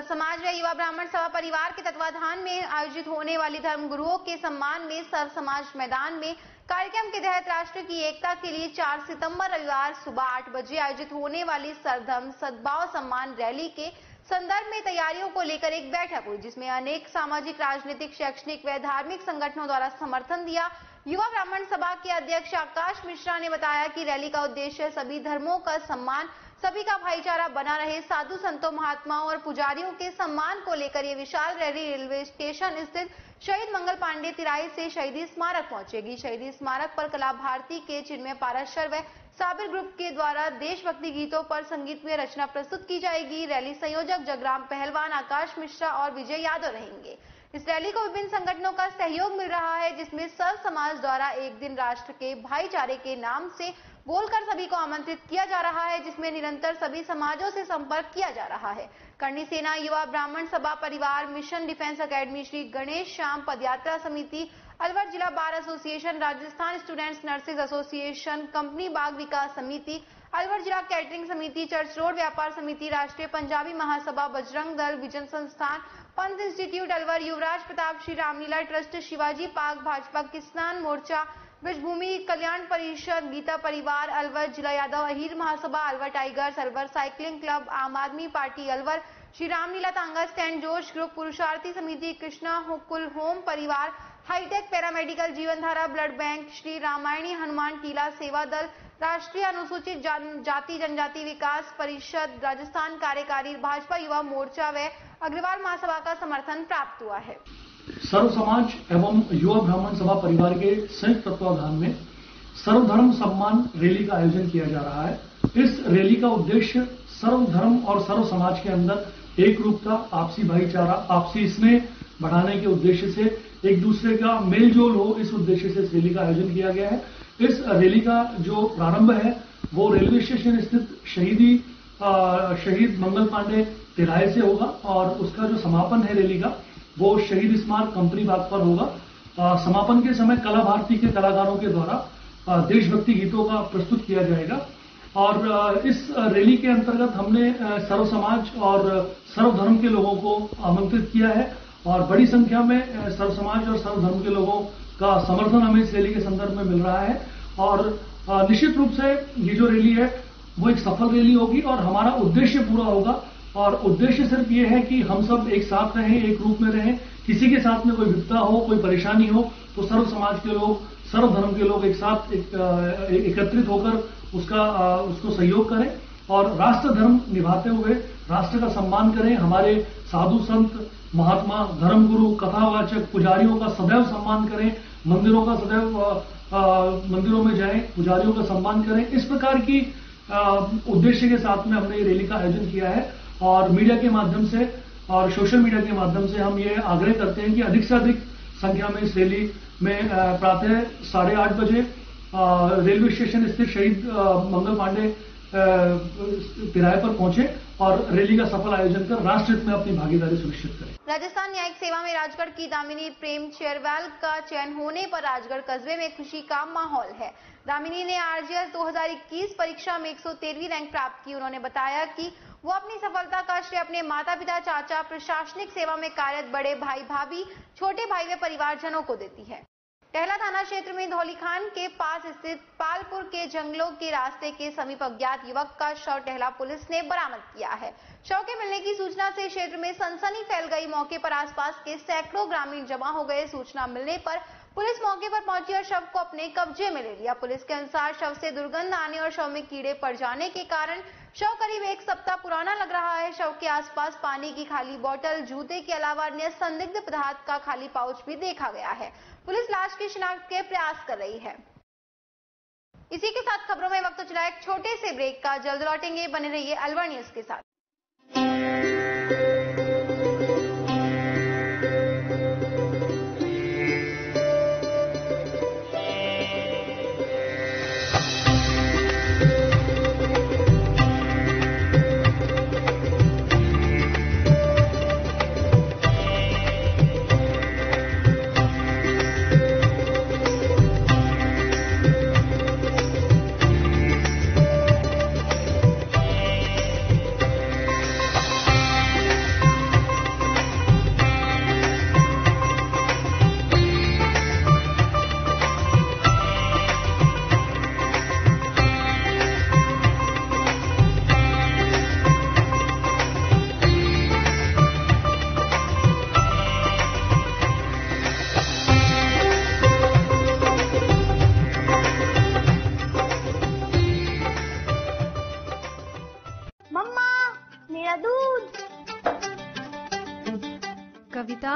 समाज व युवा ब्राह्मण सभा परिवार के तत्व तत्वाधान में आयोजित होने वाली धर्म गुरुओं के सम्मान में सर्व समाज मैदान में कार्यक्रम के तहत राष्ट्र की एकता के लिए 4 सितंबर रविवार सुबह 8 बजे आयोजित होने वाली सर्वधर्म सद्भाव सम्मान रैली के संदर्भ में तैयारियों को लेकर एक बैठक हुई, जिसमें अनेक सामाजिक, राजनीतिक, शैक्षणिक व धार्मिक संगठनों द्वारा समर्थन दिया। युवा ब्राह्मण सभा के अध्यक्ष आकाश मिश्रा ने बताया कि रैली का उद्देश्य सभी धर्मों का सम्मान, सभी का भाईचारा बना रहे। साधु संतों, महात्माओं और पुजारियों के सम्मान को लेकर ये विशाल रैली रेलवे स्टेशन स्थित शहीद मंगल पांडे तिराही से शहीदी स्मारक पहुंचेगी। शहीदी स्मारक पर कला भारती के चिन्मय पाराशर व साबिर ग्रुप के द्वारा देशभक्ति गीतों पर संगीतमय रचना प्रस्तुत की जाएगी। रैली संयोजक जगराम पहलवान, आकाश मिश्रा और विजय यादव रहेंगे। इस रैली को विभिन्न संगठनों का सहयोग मिल रहा है, जिसमें सर्व समाज द्वारा एक दिन राष्ट्र के भाईचारे के नाम से बोलकर सभी को आमंत्रित किया जा रहा है, जिसमें निरंतर सभी समाजों से संपर्क किया जा रहा है। करणी सेना, युवा ब्राह्मण सभा परिवार, mission defence academy, Shri Ganesh Shyam पदयात्रा समिति, अलवर जिला bar association, Rajasthan students nurses association, company बाग विकास समिति, अलवर जिला कैटरिंग समिति, चर्च रोड व्यापार समिति, राष्ट्रीय पंजाबी महासभा, बजरंग दल, विजन संस्थान, पंथ institute Alwar, Yuvraj Pratap Shri Ramlila trust, Shivaji park, Bhajpa किसान मोर्चा, ब्रजभूमि कल्याण परिषद, गीता परिवार अलवर, जिला यादव अहीर महासभा, Alwar tigers, Alwar cycling club, Aam Aadmi party Alwar, Shri Ramlila तांगा स्टैंड, जोश ग्रुप, पुरुषार्थी समिति, कृष्णा कुल होम परिवार, हाईटेक पैरामेडिकल, जीवनधारा ब्लड बैंक, श्री रामायणी हनुमान टीला सेवा दल, राष्ट्रीय अनुसूचित जाति जनजाति विकास परिषद, राजस्थान कार्यकारी, भाजपा युवा मोर्चा व अग्रवाल महासभा का समर्थन प्राप्त हुआ है। सर्व समाज एवं युवा ब्राह्मण सभा परिवार के संयुक्त तत्वाधान में सर्वधर्म सम्मान रैली का आयोजन किया जा रहा है। इस रैली का उद्देश्य सर्वधर्म और सर्व समाज के अंदर एक रूपता, आपसी भाईचारा, आपसी स्नेह बढ़ाने के उद्देश्य से एक दूसरे का मेलजोल हो, इस उद्देश्य से इस रैली का आयोजन किया गया है। इस रैली का जो प्रारंभ है वो रेलवे स्टेशन स्थित शहीद मंगल पांडे तिराहे से होगा और उसका जो समापन है रैली का वो शहीद स्मारक कंपनी बाग पर होगा। समापन के समय कला भारती के कलाकारों के द्वारा देशभक्ति गीतों का प्रस्तुत किया जाएगा और इस रैली के अंतर्गत हमने सर्व समाज और सर्व धर्म के लोगों को आमंत्रित किया है और बड़ी संख्या में सर्व समाज और सर्व धर्म के लोगों का समर्थन हमें इस रैली के संदर्भ में मिल रहा है और निश्चित रूप से ये जो रैली है वो एक सफल रैली होगी और हमारा उद्देश्य पूरा होगा। और उद्देश्य सिर्फ ये है कि हम सब एक साथ रहें, एक रूप में रहें, किसी के साथ में कोई विपदा हो, कोई परेशानी हो तो सर्व समाज के लोग, सर्व धर्म के लोग एक साथ एकत्रित होकर उसको सहयोग करें और राष्ट्र धर्म निभाते हुए राष्ट्र का सम्मान करें। हमारे साधु संत, महात्मा, धर्मगुरु, कथावाचक, पुजारियों का सदैव सम्मान करें, मंदिरों का सदैव मंदिरों में जाएं, पुजारियों का सम्मान करें। इस प्रकार की उद्देश्य के साथ में हमने ये रैली का आयोजन किया है और मीडिया के माध्यम से और सोशल मीडिया के माध्यम से हम ये आग्रह करते हैं कि अधिक से अधिक संख्या में इस रैली में प्रातः 8:30 बजे रेलवे स्टेशन स्थित शहीद मंगल पांडे तिराहे पर पहुंचे और रैली का सफल आयोजन कर राष्ट्र हित में अपनी भागीदारी सुनिश्चित करें। राजस्थान न्यायिक सेवा में राजगढ़ की दामिनी प्रेम चेरवाल का चयन होने पर राजगढ़ कस्बे में खुशी का माहौल है। दामिनी ने आरजीएल 2021 परीक्षा में 113वीं रैंक प्राप्त की। उन्होंने बताया कि वो अपनी सफलता का श्रेय अपने माता पिता, चाचा, प्रशासनिक सेवा में कार्यरत बड़े भाई, भाभी, छोटे भाई व परिवारजनों को देती है। टहला थाना क्षेत्र में धौलीखान के पास स्थित पालपुर के जंगलों के रास्ते के समीप अज्ञात युवक का शव टहला पुलिस ने बरामद किया है। शव के मिलने की सूचना से क्षेत्र में सनसनी फैल गई। मौके पर आसपास के सैकड़ों ग्रामीण जमा हो गए। सूचना मिलने पर पुलिस मौके पर पहुंची और शव को अपने कब्जे में ले लिया। पुलिस के अनुसार शव से दुर्गंध आने और शव में कीड़े पड़ जाने के कारण शव करीब 1 सप्ताह पुराना लग रहा है। शव के आसपास पानी की खाली बोतल, जूते के अलावा अन्य संदिग्ध पदार्थ का खाली पाउच भी देखा गया है। पुलिस लाश की शिनाख्त के प्रयास कर रही है। इसी के साथ खबरों में वक्त चला एक छोटे से ब्रेक का। जल्द लौटेंगे, बने रहिए अलवर न्यूज के साथ। पिया दूध। कविता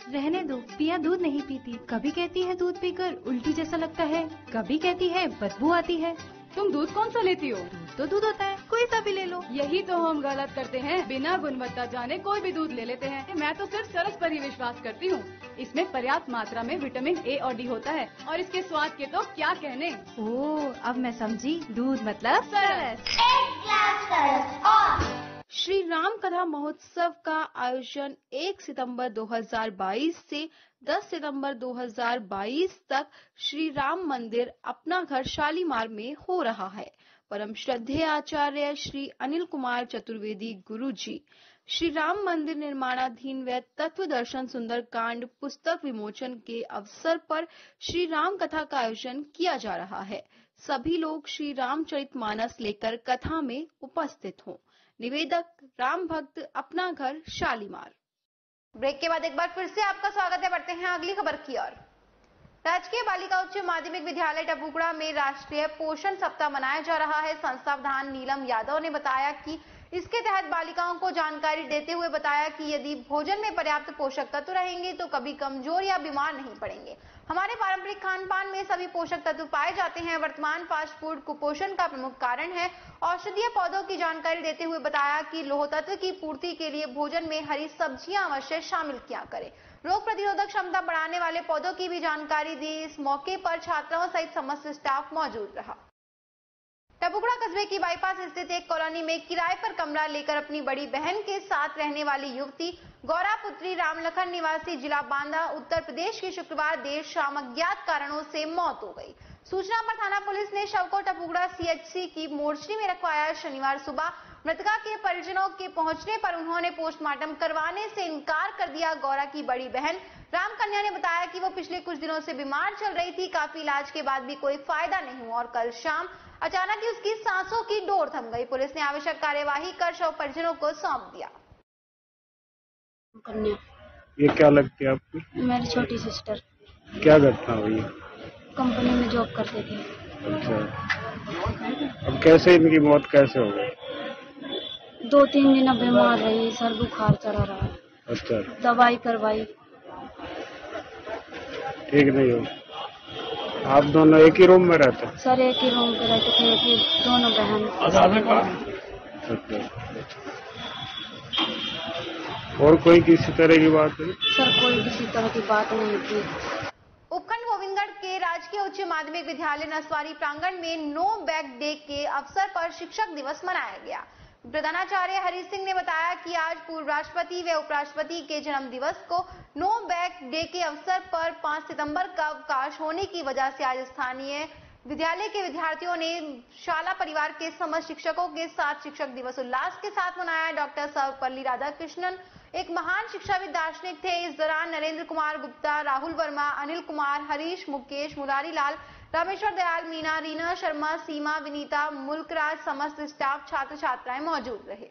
रहने दो, पिया दूध नहीं पीती। कभी कहती है दूध पीकर उल्टी जैसा लगता है, कभी कहती है बदबू आती है। तुम दूध कौन सा लेती हो? दूध तो दूध होता है, कोई सा भी ले लो। यही तो हम गलत करते हैं, बिना गुणवत्ता जाने कोई भी दूध ले लेते हैं। मैं तो सिर्फ सरस पर ही विश्वास करती हूँ। इसमें पर्याप्त मात्रा में विटामिन ए और डी होता है और इसके स्वाद के तो क्या कहने। ओह, अब मैं समझी, दूध मतलब सरस। एक ग्लास सरस और श्री राम कथा महोत्सव का आयोजन 1 सितंबर 2022 से 10 सितंबर 2022 तक श्री राम मंदिर अपना घर शालीमार में हो रहा है। परम श्रद्धेय आचार्य श्री अनिल कुमार चतुर्वेदी गुरुजी श्री राम मंदिर निर्माणाधीन व तत्व दर्शन सुंदरकांड पुस्तक विमोचन के अवसर पर श्री राम कथा का आयोजन किया जा रहा है। सभी लोग श्री रामचरितमानस लेकर कथा में उपस्थित हों। निवेदक राम भक्त अपना घर शालीमार। ब्रेक के बाद एक बार फिर से आपका स्वागत है। बढ़ते हैं अगली खबर की ओर। राजकीय बालिका उच्च माध्यमिक विद्यालय टपुकड़ा में राष्ट्रीय पोषण सप्ताह मनाया जा रहा है। संस्था प्रधान नीलम यादव ने बताया कि इसके तहत बालिकाओं को जानकारी देते हुए बताया कि यदि भोजन में पर्याप्त पोषक तत्व रहेंगे तो कभी कमजोर या बीमार नहीं पड़ेंगे। हमारे पारंपरिक खान पान में सभी पोषक तत्व पाए जाते हैं। वर्तमान फास्ट फूड कुपोषण का प्रमुख कारण है। औषधीय पौधों की जानकारी देते हुए बताया कि लौह तत्व की पूर्ति के लिए भोजन में हरी सब्जियां अवश्य शामिल किया करें। रोग प्रतिरोधक क्षमता बढ़ाने वाले पौधों की भी जानकारी दी। इस मौके पर छात्राओं सहित समस्त स्टाफ मौजूद रहा। टपुकड़ा कस्बे की बाईपास स्थित एक कॉलोनी में किराए पर कमरा लेकर अपनी बड़ी बहन के साथ रहने वाली युवती गौरा पुत्री रामलखन निवासी जिला बांदा उत्तर प्रदेश की शुक्रवार देर शाम अज्ञात कारणों से मौत हो गई। सूचना पर थाना पुलिस ने शव को टपुकड़ा सीएचसी की मोर्चरी में रखवाया। शनिवार सुबह मृतका के परिजनों के पहुंचने पर उन्होंने पोस्टमार्टम करवाने से इनकार कर दिया। गौरा की बड़ी बहन रामकन्या ने बताया कि वो पिछले कुछ दिनों से बीमार चल रही थी। काफी इलाज के बाद भी कोई फायदा नहीं हुआ और कल शाम अचानक ही उसकी सांसों की डोर थम गई। पुलिस ने आवश्यक कार्यवाही कर शव परिजनों को सौंप दिया। ये क्या लगती है आपकी? मेरी छोटी सिस्टर। क्या घटना हुई? कंपनी में जॉब करते थे। अच्छा, अब कैसे इनकी मौत कैसे हो गई? 2-3 दिन अब बीमार रही, सर बुखार चढ़ा रहा। अच्छा, दवाई करवाई, ठीक नहीं हो। आप दोनों एक ही रूम में रहते? सर एक ही रूम पे रहते थे, कि दोनों बहन। और कोई किसी तरह की बात नहीं? सर कोई किसी तरह की बात नहीं थी। उपखंड गोविंदगढ़ के राजकीय उच्च माध्यमिक विद्यालय नसवारी प्रांगण में नो बैग डे के अवसर पर शिक्षक दिवस मनाया गया। प्रधानाचार्य हरि सिंह ने बताया कि आज पूर्व राष्ट्रपति व उपराष्ट्रपति के जन्म दिवस को नो बैग डे के अवसर पर 5 सितंबर का अवकाश होने की वजह से आज स्थानीय विद्यालय के विद्यार्थियों ने शाला परिवार के समस्त शिक्षकों के साथ शिक्षक दिवस उल्लास के साथ मनाया। डॉक्टर सर्वपल्ली राधाकृष्णन एक महान शिक्षाविद दार्शनिक थे। इस दौरान नरेंद्र कुमार गुप्ता, राहुल वर्मा, अनिल कुमार, हरीश, मुकेश, मुरारी लाल, रामेश्वर दयाल, मीना, रीना शर्मा, सीमा, विनीता, मुल्कराज, समस्त स्टाफ, छात्र छात्राएं मौजूद रहे।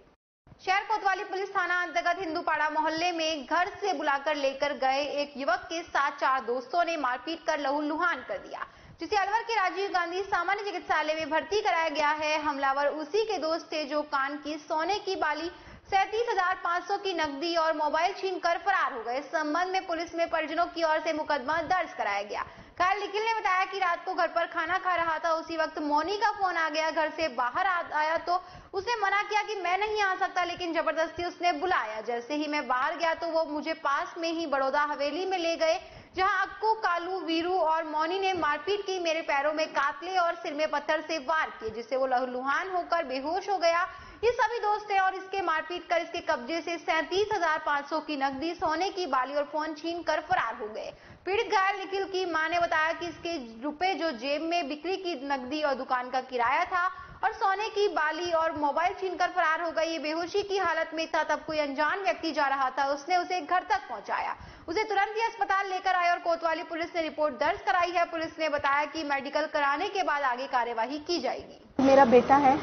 शहर कोतवाली पुलिस थाना अंतर्गत हिंदूपाड़ा मोहल्ले में घर से बुलाकर लेकर गए एक युवक के साथ 4 दोस्तों ने मारपीट कर लहूलुहान कर दिया, जिसे अलवर के राजीव गांधी सामान्य चिकित्सालय में भर्ती कराया गया है। हमलावर उसी के दोस्त थे जो कान की सोने की बाली, 37,500 की नकदी और मोबाइल छीन कर फरार हो गए। इस संबंध में पुलिस में परिजनों की ओर से मुकदमा दर्ज कराया गया। घायल निखिल ने बताया कि रात को घर पर खाना खा रहा था, उसी वक्त मौनी का फोन आ गया। घर से बाहर आया तो उसने मना किया कि मैं नहीं आ सकता, लेकिन जबरदस्ती उसने बुलाया। जैसे ही मैं बाहर गया तो वो मुझे पास में ही बड़ौदा हवेली में ले गए, जहां अक्कू, कालू, वीरू और मौनी ने मारपीट की। मेरे पैरों में कातले और सिर में पत्थर से वार किए, जिससे वो लहूलुहान होकर बेहोश हो गया। ये सभी दोस्त थे और इसके मारपीट कर इसके कब्जे से 37,500 की नकदी, सोने की बाली और फोन छीन कर फरार हो गए। पीड़ित घायल निखिल की मां ने बताया कि इसके रुपए जो जेब में बिक्री की नकदी और दुकान का किराया था और सोने की बाली और मोबाइल छीन कर फरार हो गई। ये बेहोशी की हालत में था, तब कोई अनजान व्यक्ति जा रहा था, उसने उसे घर तक पहुंचाया। उसे तुरंत ही अस्पताल लेकर आए और कोतवाली पुलिस ने रिपोर्ट दर्ज कराई है। पुलिस ने बताया कि मेडिकल कराने के बाद आगे कार्यवाही की जाएगी। मेरा बेटा है,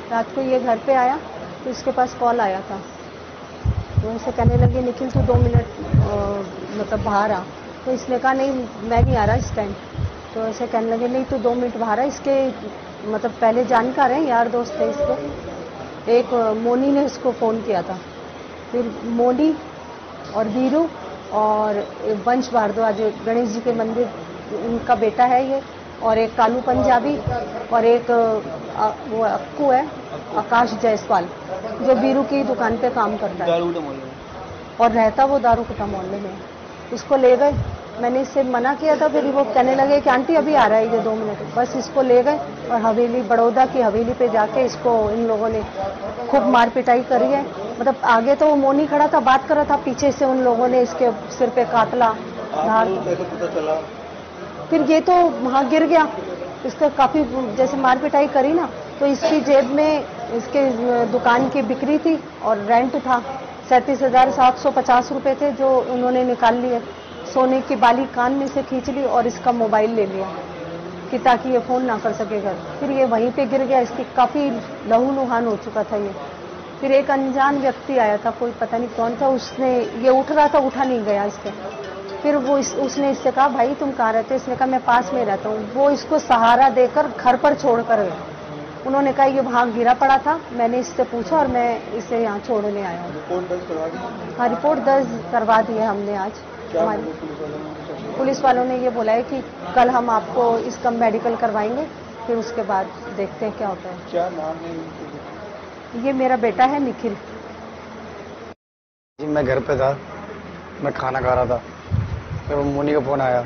रात को ये घर पे आया तो इसके पास कॉल आया था, तो इसे कहने लगे निखिल तू 2 मिनट मतलब बाहर आ। तो इसने कहा नहीं मैं नहीं आ रहा इस टाइम। तो ऐसे कहने लगे नहीं तू 2 मिनट बाहर आ। इसके मतलब पहले जानकार है, यार दोस्त थे इसके। एक मोनी ने उसको फ़ोन किया था। फिर मोनी और वीरू और वंश भारद्वाज गणेश जी के मंदिर उनका बेटा है ये, और एक कालू पंजाबी और एक वो अक्कू है आकाश जायसवाल जो वीरू की दुकान पे काम करता है और रहता वो दारूकुटा मोहल्ले में। इसको ले गए, मैंने इससे मना किया था, फिर वो कहने लगे कि आंटी अभी आ रहा है ये 2 मिनट। बस इसको ले गए और हवेली बड़ौदा की हवेली पे जाके इसको इन लोगों ने खूब मार पिटाई करी है। मतलब आगे तो वो मोनी खड़ा था बात कर रहा था, पीछे से उन लोगों ने इसके सिर पे कातला धार। फिर ये तो वहाँ गिर गया, इसका काफी जैसे मार पिटाई करी ना, तो इसकी जेब में इसके दुकान की बिक्री थी और रेंट था 37,750 रुपए थे जो उन्होंने निकाल लिए। सोने की बाली कान में से खींच ली और इसका मोबाइल ले लिया कि ताकि ये फोन ना कर सके घर। फिर ये वहीं पे गिर गया, इसकी काफी लहूलुहान हो चुका था ये। फिर एक अनजान व्यक्ति आया था, कोई पता नहीं कौन था, उसने ये उठ रहा था, उठा नहीं गया इसके। फिर वो उसने इससे कहा भाई तुम कहाँ रहते हो? इसने कहा मैं पास में रहता हूँ। वो इसको सहारा देकर घर पर छोड़ कर गए। उन्होंने कहा ये वहाँ गिरा पड़ा था, मैंने इससे पूछा और मैं इसे यहाँ छोड़ने आया हूँ। रिपोर्ट दर्ज करवा दी? हाँ रिपोर्ट दर्ज करवा दी है हमने आज। पुलिस वालों ने ये बोला है कि कल हम आपको इसका मेडिकल करवाएंगे, फिर उसके बाद देखते हैं क्या होता है। क्या नाम है? ये मेरा बेटा है निखिल। जी मैं घर पे था, मैं खाना खा रहा था, फिर मोनी का फोन आया,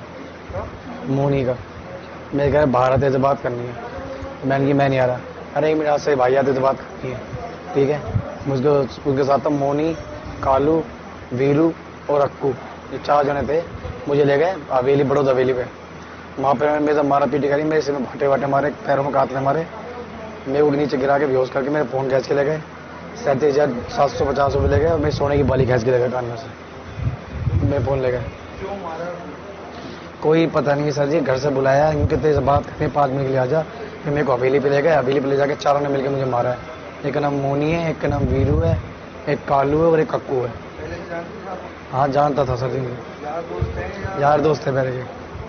मोनी का, मेरे घर बाहर आते से बात करनी है। मैंने कि मैं नहीं आ रहा। अरे 1 मिनट से भाई आते से बात करनी है, ठीक है। मुझको उसके साथ था मोनी, कालू, वीरू और अक्कू, ये 4 जने थे। मुझे ले गए हवेली, बड़ौदा हवेली पे। वहाँ पे मेरे से मारा पीटी करी, मेरे सिर में भाटे वाटे मारे, पैरों में कातले मारे, मेरे को नीचे गिरा के बेहोश करके मेरे फोन खींच के ले गए। 37,750 रुपये ले गए और मेरी सोने की बाली खींच के ले गए कान में से, मेरे फोन ले गए। कोई पता नहीं सर जी, घर से बुलाया, इनके तेज बात करने 5 मिनट के लिए आ जा। फिर मेरे को हवेली पे ले गए, हवेली पे ले जाके 4 ने मिलकर मुझे मारा है। एक का नाम मोनी है, एक का नाम वीरू है, एक कालू है और एक अक्कू है। हाँ जानता था सर जी, यार दोस्त है मेरे।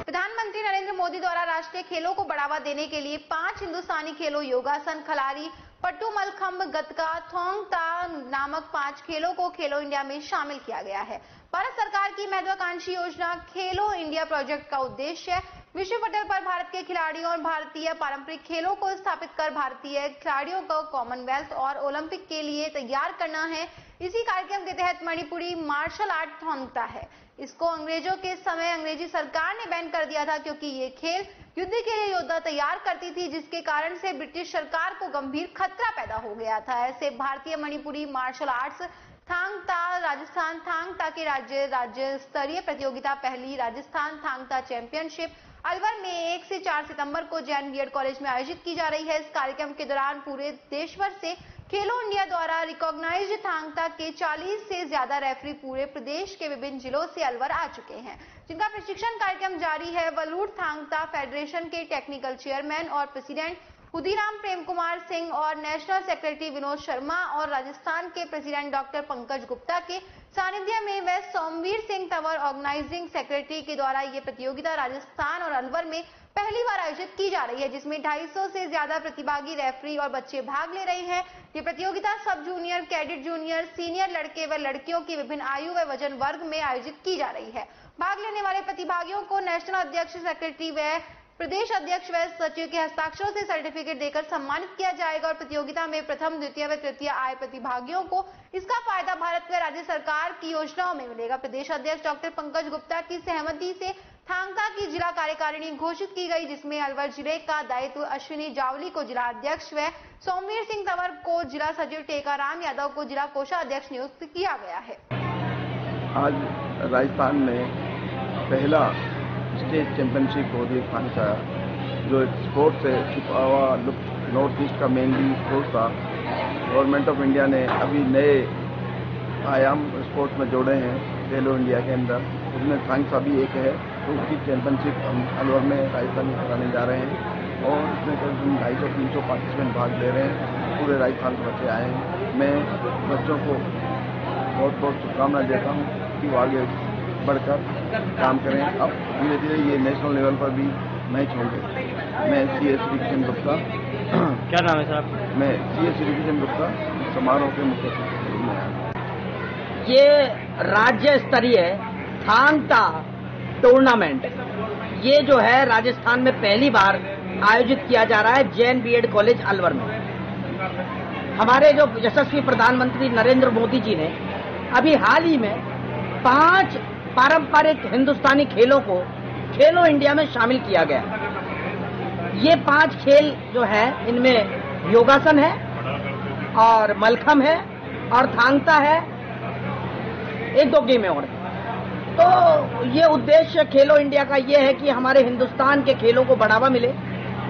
प्रधानमंत्री नरेंद्र मोदी द्वारा राष्ट्रीय खेलों को बढ़ावा देने के लिए 5 हिंदुस्तानी खेलों योगासन, खलारी, पट्टू मलखंब, गतका, थोंग ता नामक 5 खेलों को खेलो इंडिया में शामिल किया गया है। भारत सरकार की महत्वाकांक्षी योजना खेलो इंडिया प्रोजेक्ट का उद्देश्य विश्व पटल पर भारत के खिलाड़ियों और भारतीय पारंपरिक खेलों को स्थापित कर भारतीय खिलाड़ियों को कॉमनवेल्थ और ओलंपिक के लिए तैयार करना है। इसी कार्यक्रम के तहत मणिपुरी मार्शल आर्ट थोंगता है। इसको अंग्रेजों के समय अंग्रेजी सरकार ने बैन कर दिया था क्योंकि ये खेल युद्ध के लिए योद्धा तैयार करती थी, जिसके कारण से ब्रिटिश सरकार को गंभीर खतरा पैदा हो गया था। ऐसे भारतीय मणिपुरी मार्शल आर्ट्स थांगता राजस्थान थांगता के राज्य स्तरीय प्रतियोगिता पहली राजस्थान थांगता चैंपियनशिप अलवर में 1 से 4 सितंबर को जैन बीएड कॉलेज में आयोजित की जा रही है। इस कार्यक्रम के दौरान पूरे देश भर से खेलो इंडिया द्वारा रिकॉग्नाइज्ड थांगता के 40 से ज्यादा रेफरी पूरे प्रदेश के विभिन्न जिलों से अलवर आ चुके हैं, जिनका प्रशिक्षण कार्यक्रम जारी है। वलूर थांगता फेडरेशन के टेक्निकल चेयरमैन और प्रेसिडेंट हुदीराम प्रेम कुमार सिंह और नेशनल सेक्रेटरी विनोद शर्मा और राजस्थान के प्रेसिडेंट डॉक्टर पंकज गुप्ता के सानिध्य में व सोमवीर सिंह तंवर ऑर्गेनाइजिंग सेक्रेटरी के द्वारा ये प्रतियोगिता राजस्थान और अलवर में पहली बार आयोजित की जा रही है, जिसमें 250 से ज्यादा प्रतिभागी रेफरी और बच्चे भाग ले रहे हैं। ये प्रतियोगिता सब जूनियर, कैडेट जूनियर, सीनियर लड़के व लड़कियों की विभिन्न आयु व वजन वर्ग में आयोजित की जा रही है। भाग लेने वाले प्रतिभागियों को नेशनल अध्यक्ष, सेक्रेटरी व प्रदेश अध्यक्ष व सचिव के हस्ताक्षरों से सर्टिफिकेट देकर सम्मानित किया जाएगा और प्रतियोगिता में प्रथम, द्वितीय व तृतीय आए प्रतिभागियों को इसका फायदा भारत व राज्य सरकार की योजनाओं में मिलेगा। प्रदेश अध्यक्ष डॉक्टर पंकज गुप्ता की सहमति से थांगता की जिला कार्यकारिणी घोषित की गई, जिसमें अलवर जिले का दायित्व अश्विनी जावली को जिला अध्यक्ष व सोमवीर सिंह तंवर को जिला सचिव, टेकाराम यादव को जिला कोषाध्यक्ष नियुक्त किया गया है। आज राजस्थान में पहला स्टेट चैंपियनशिप हो रही थांगता, जो एक स्पोर्ट से छुपा हुआ नॉर्थ ईस्ट का मेनली स्पोर्ट था। गवर्नमेंट ऑफ इंडिया ने अभी नए आयाम स्पोर्ट्स में जोड़े हैं खेलो इंडिया के अंदर, उसमें थांगता भी एक है। तो उसकी चैंपियनशिप हम अलवर में राजस्थान में कराने जा रहे हैं और इसमें करीब 250-300 पार्टिसिपेंट भाग ले रहे हैं। पूरे राजस्थान से बच्चे आए हैं। मैं बच्चों को बहुत बहुत शुभकामनाएं देता हूँ कि वो आगे बढ़कर काम करें। अब धीरे धीरे ये नेशनल लेवल पर भी मैच होंगे। मैं CS श्री किशन गुप्ता। क्या नाम है सर? मैं CS श्री किशन गुप्ता, समारोह के मुख्य अतिथि के रूप में आया। ये राज्य स्तरीय थांग ता टूर्नामेंट ये जो है राजस्थान में पहली बार आयोजित किया जा रहा है जैन बीएड कॉलेज अलवर में। हमारे जो यशस्वी प्रधानमंत्री नरेंद्र मोदी जी ने अभी हाल ही में 5 पारंपरिक हिंदुस्तानी खेलों को खेलो इंडिया में शामिल किया गया। ये 5 खेल जो है इनमें योगासन है और मलखम है और थांगता है, 1-2 गेम और। तो ये उद्देश्य खेलो इंडिया का ये है कि हमारे हिंदुस्तान के खेलों को बढ़ावा मिले,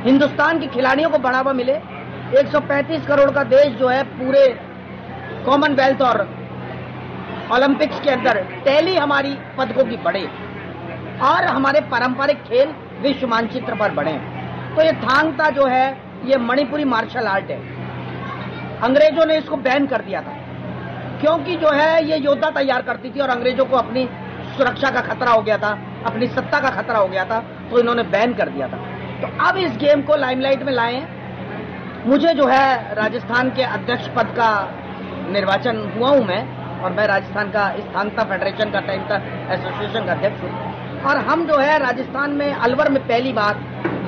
हिंदुस्तान के खिलाड़ियों को बढ़ावा मिले। 135 करोड़ का देश जो है पूरे कॉमनवेल्थ और ओलंपिक्स के अंदर टैली हमारी पदकों की बढ़े और हमारे पारंपरिक खेल विश्व मानचित्र पर बढ़े। तो ये थांगता जो है ये मणिपुरी मार्शल आर्ट है। अंग्रेजों ने इसको बैन कर दिया था क्योंकि जो है ये योद्धा तैयार करती थी और अंग्रेजों को अपनी सुरक्षा का खतरा हो गया था, अपनी सत्ता का खतरा हो गया था, तो इन्होंने बैन कर दिया था। तो अब इस गेम को लाइमलाइट में लाए हैं। मुझे जो है राजस्थान के अध्यक्ष पद का निर्वाचन हुआ हूं मैं, और मैं राजस्थान का इस थांगता फेडरेशन का टाइम एसोसिएशन का अध्यक्ष हूं। और हम जो है राजस्थान में अलवर में पहली बार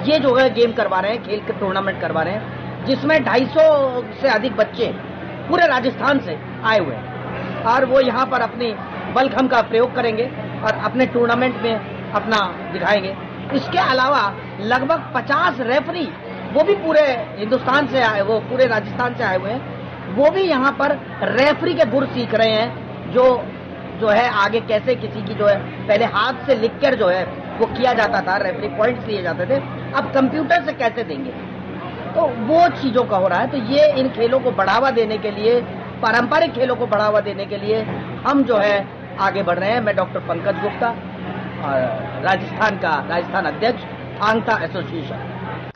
ये जो है गेम करवा रहे हैं, खेल के टूर्नामेंट करवा रहे हैं, जिसमें 250 से अधिक बच्चे पूरे राजस्थान से आए हुए हैं और वो यहाँ पर अपनी बलखम का प्रयोग करेंगे और अपने टूर्नामेंट में अपना दिखाएंगे। इसके अलावा लगभग 50 रेफरी, वो भी पूरे हिंदुस्तान से आए, वो पूरे राजस्थान से आए हुए हैं, वो भी यहाँ पर रेफरी के गुर सीख रहे हैं। जो है आगे कैसे किसी की जो है पहले हाथ से लिखकर जो है वो किया जाता था, रेफरी पॉइंट्स दिए जाते थे, अब कंप्यूटर से कैसे देंगे, तो वो चीजों का हो रहा है। तो ये इन खेलों को बढ़ावा देने के लिए, पारंपरिक खेलों को बढ़ावा देने के लिए हम जो है आगे बढ़ रहे हैं। मैं डॉक्टर पंकज गुप्ता, राजस्थान अध्यक्ष थांगता एसोसिएशन।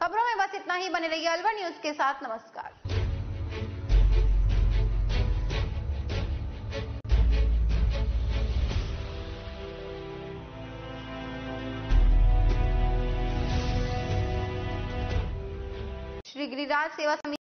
खबरों में बस इतना ही। बने रहिए अलवर न्यूज के साथ। नमस्कार। श्री गिरिराज सेवा समिति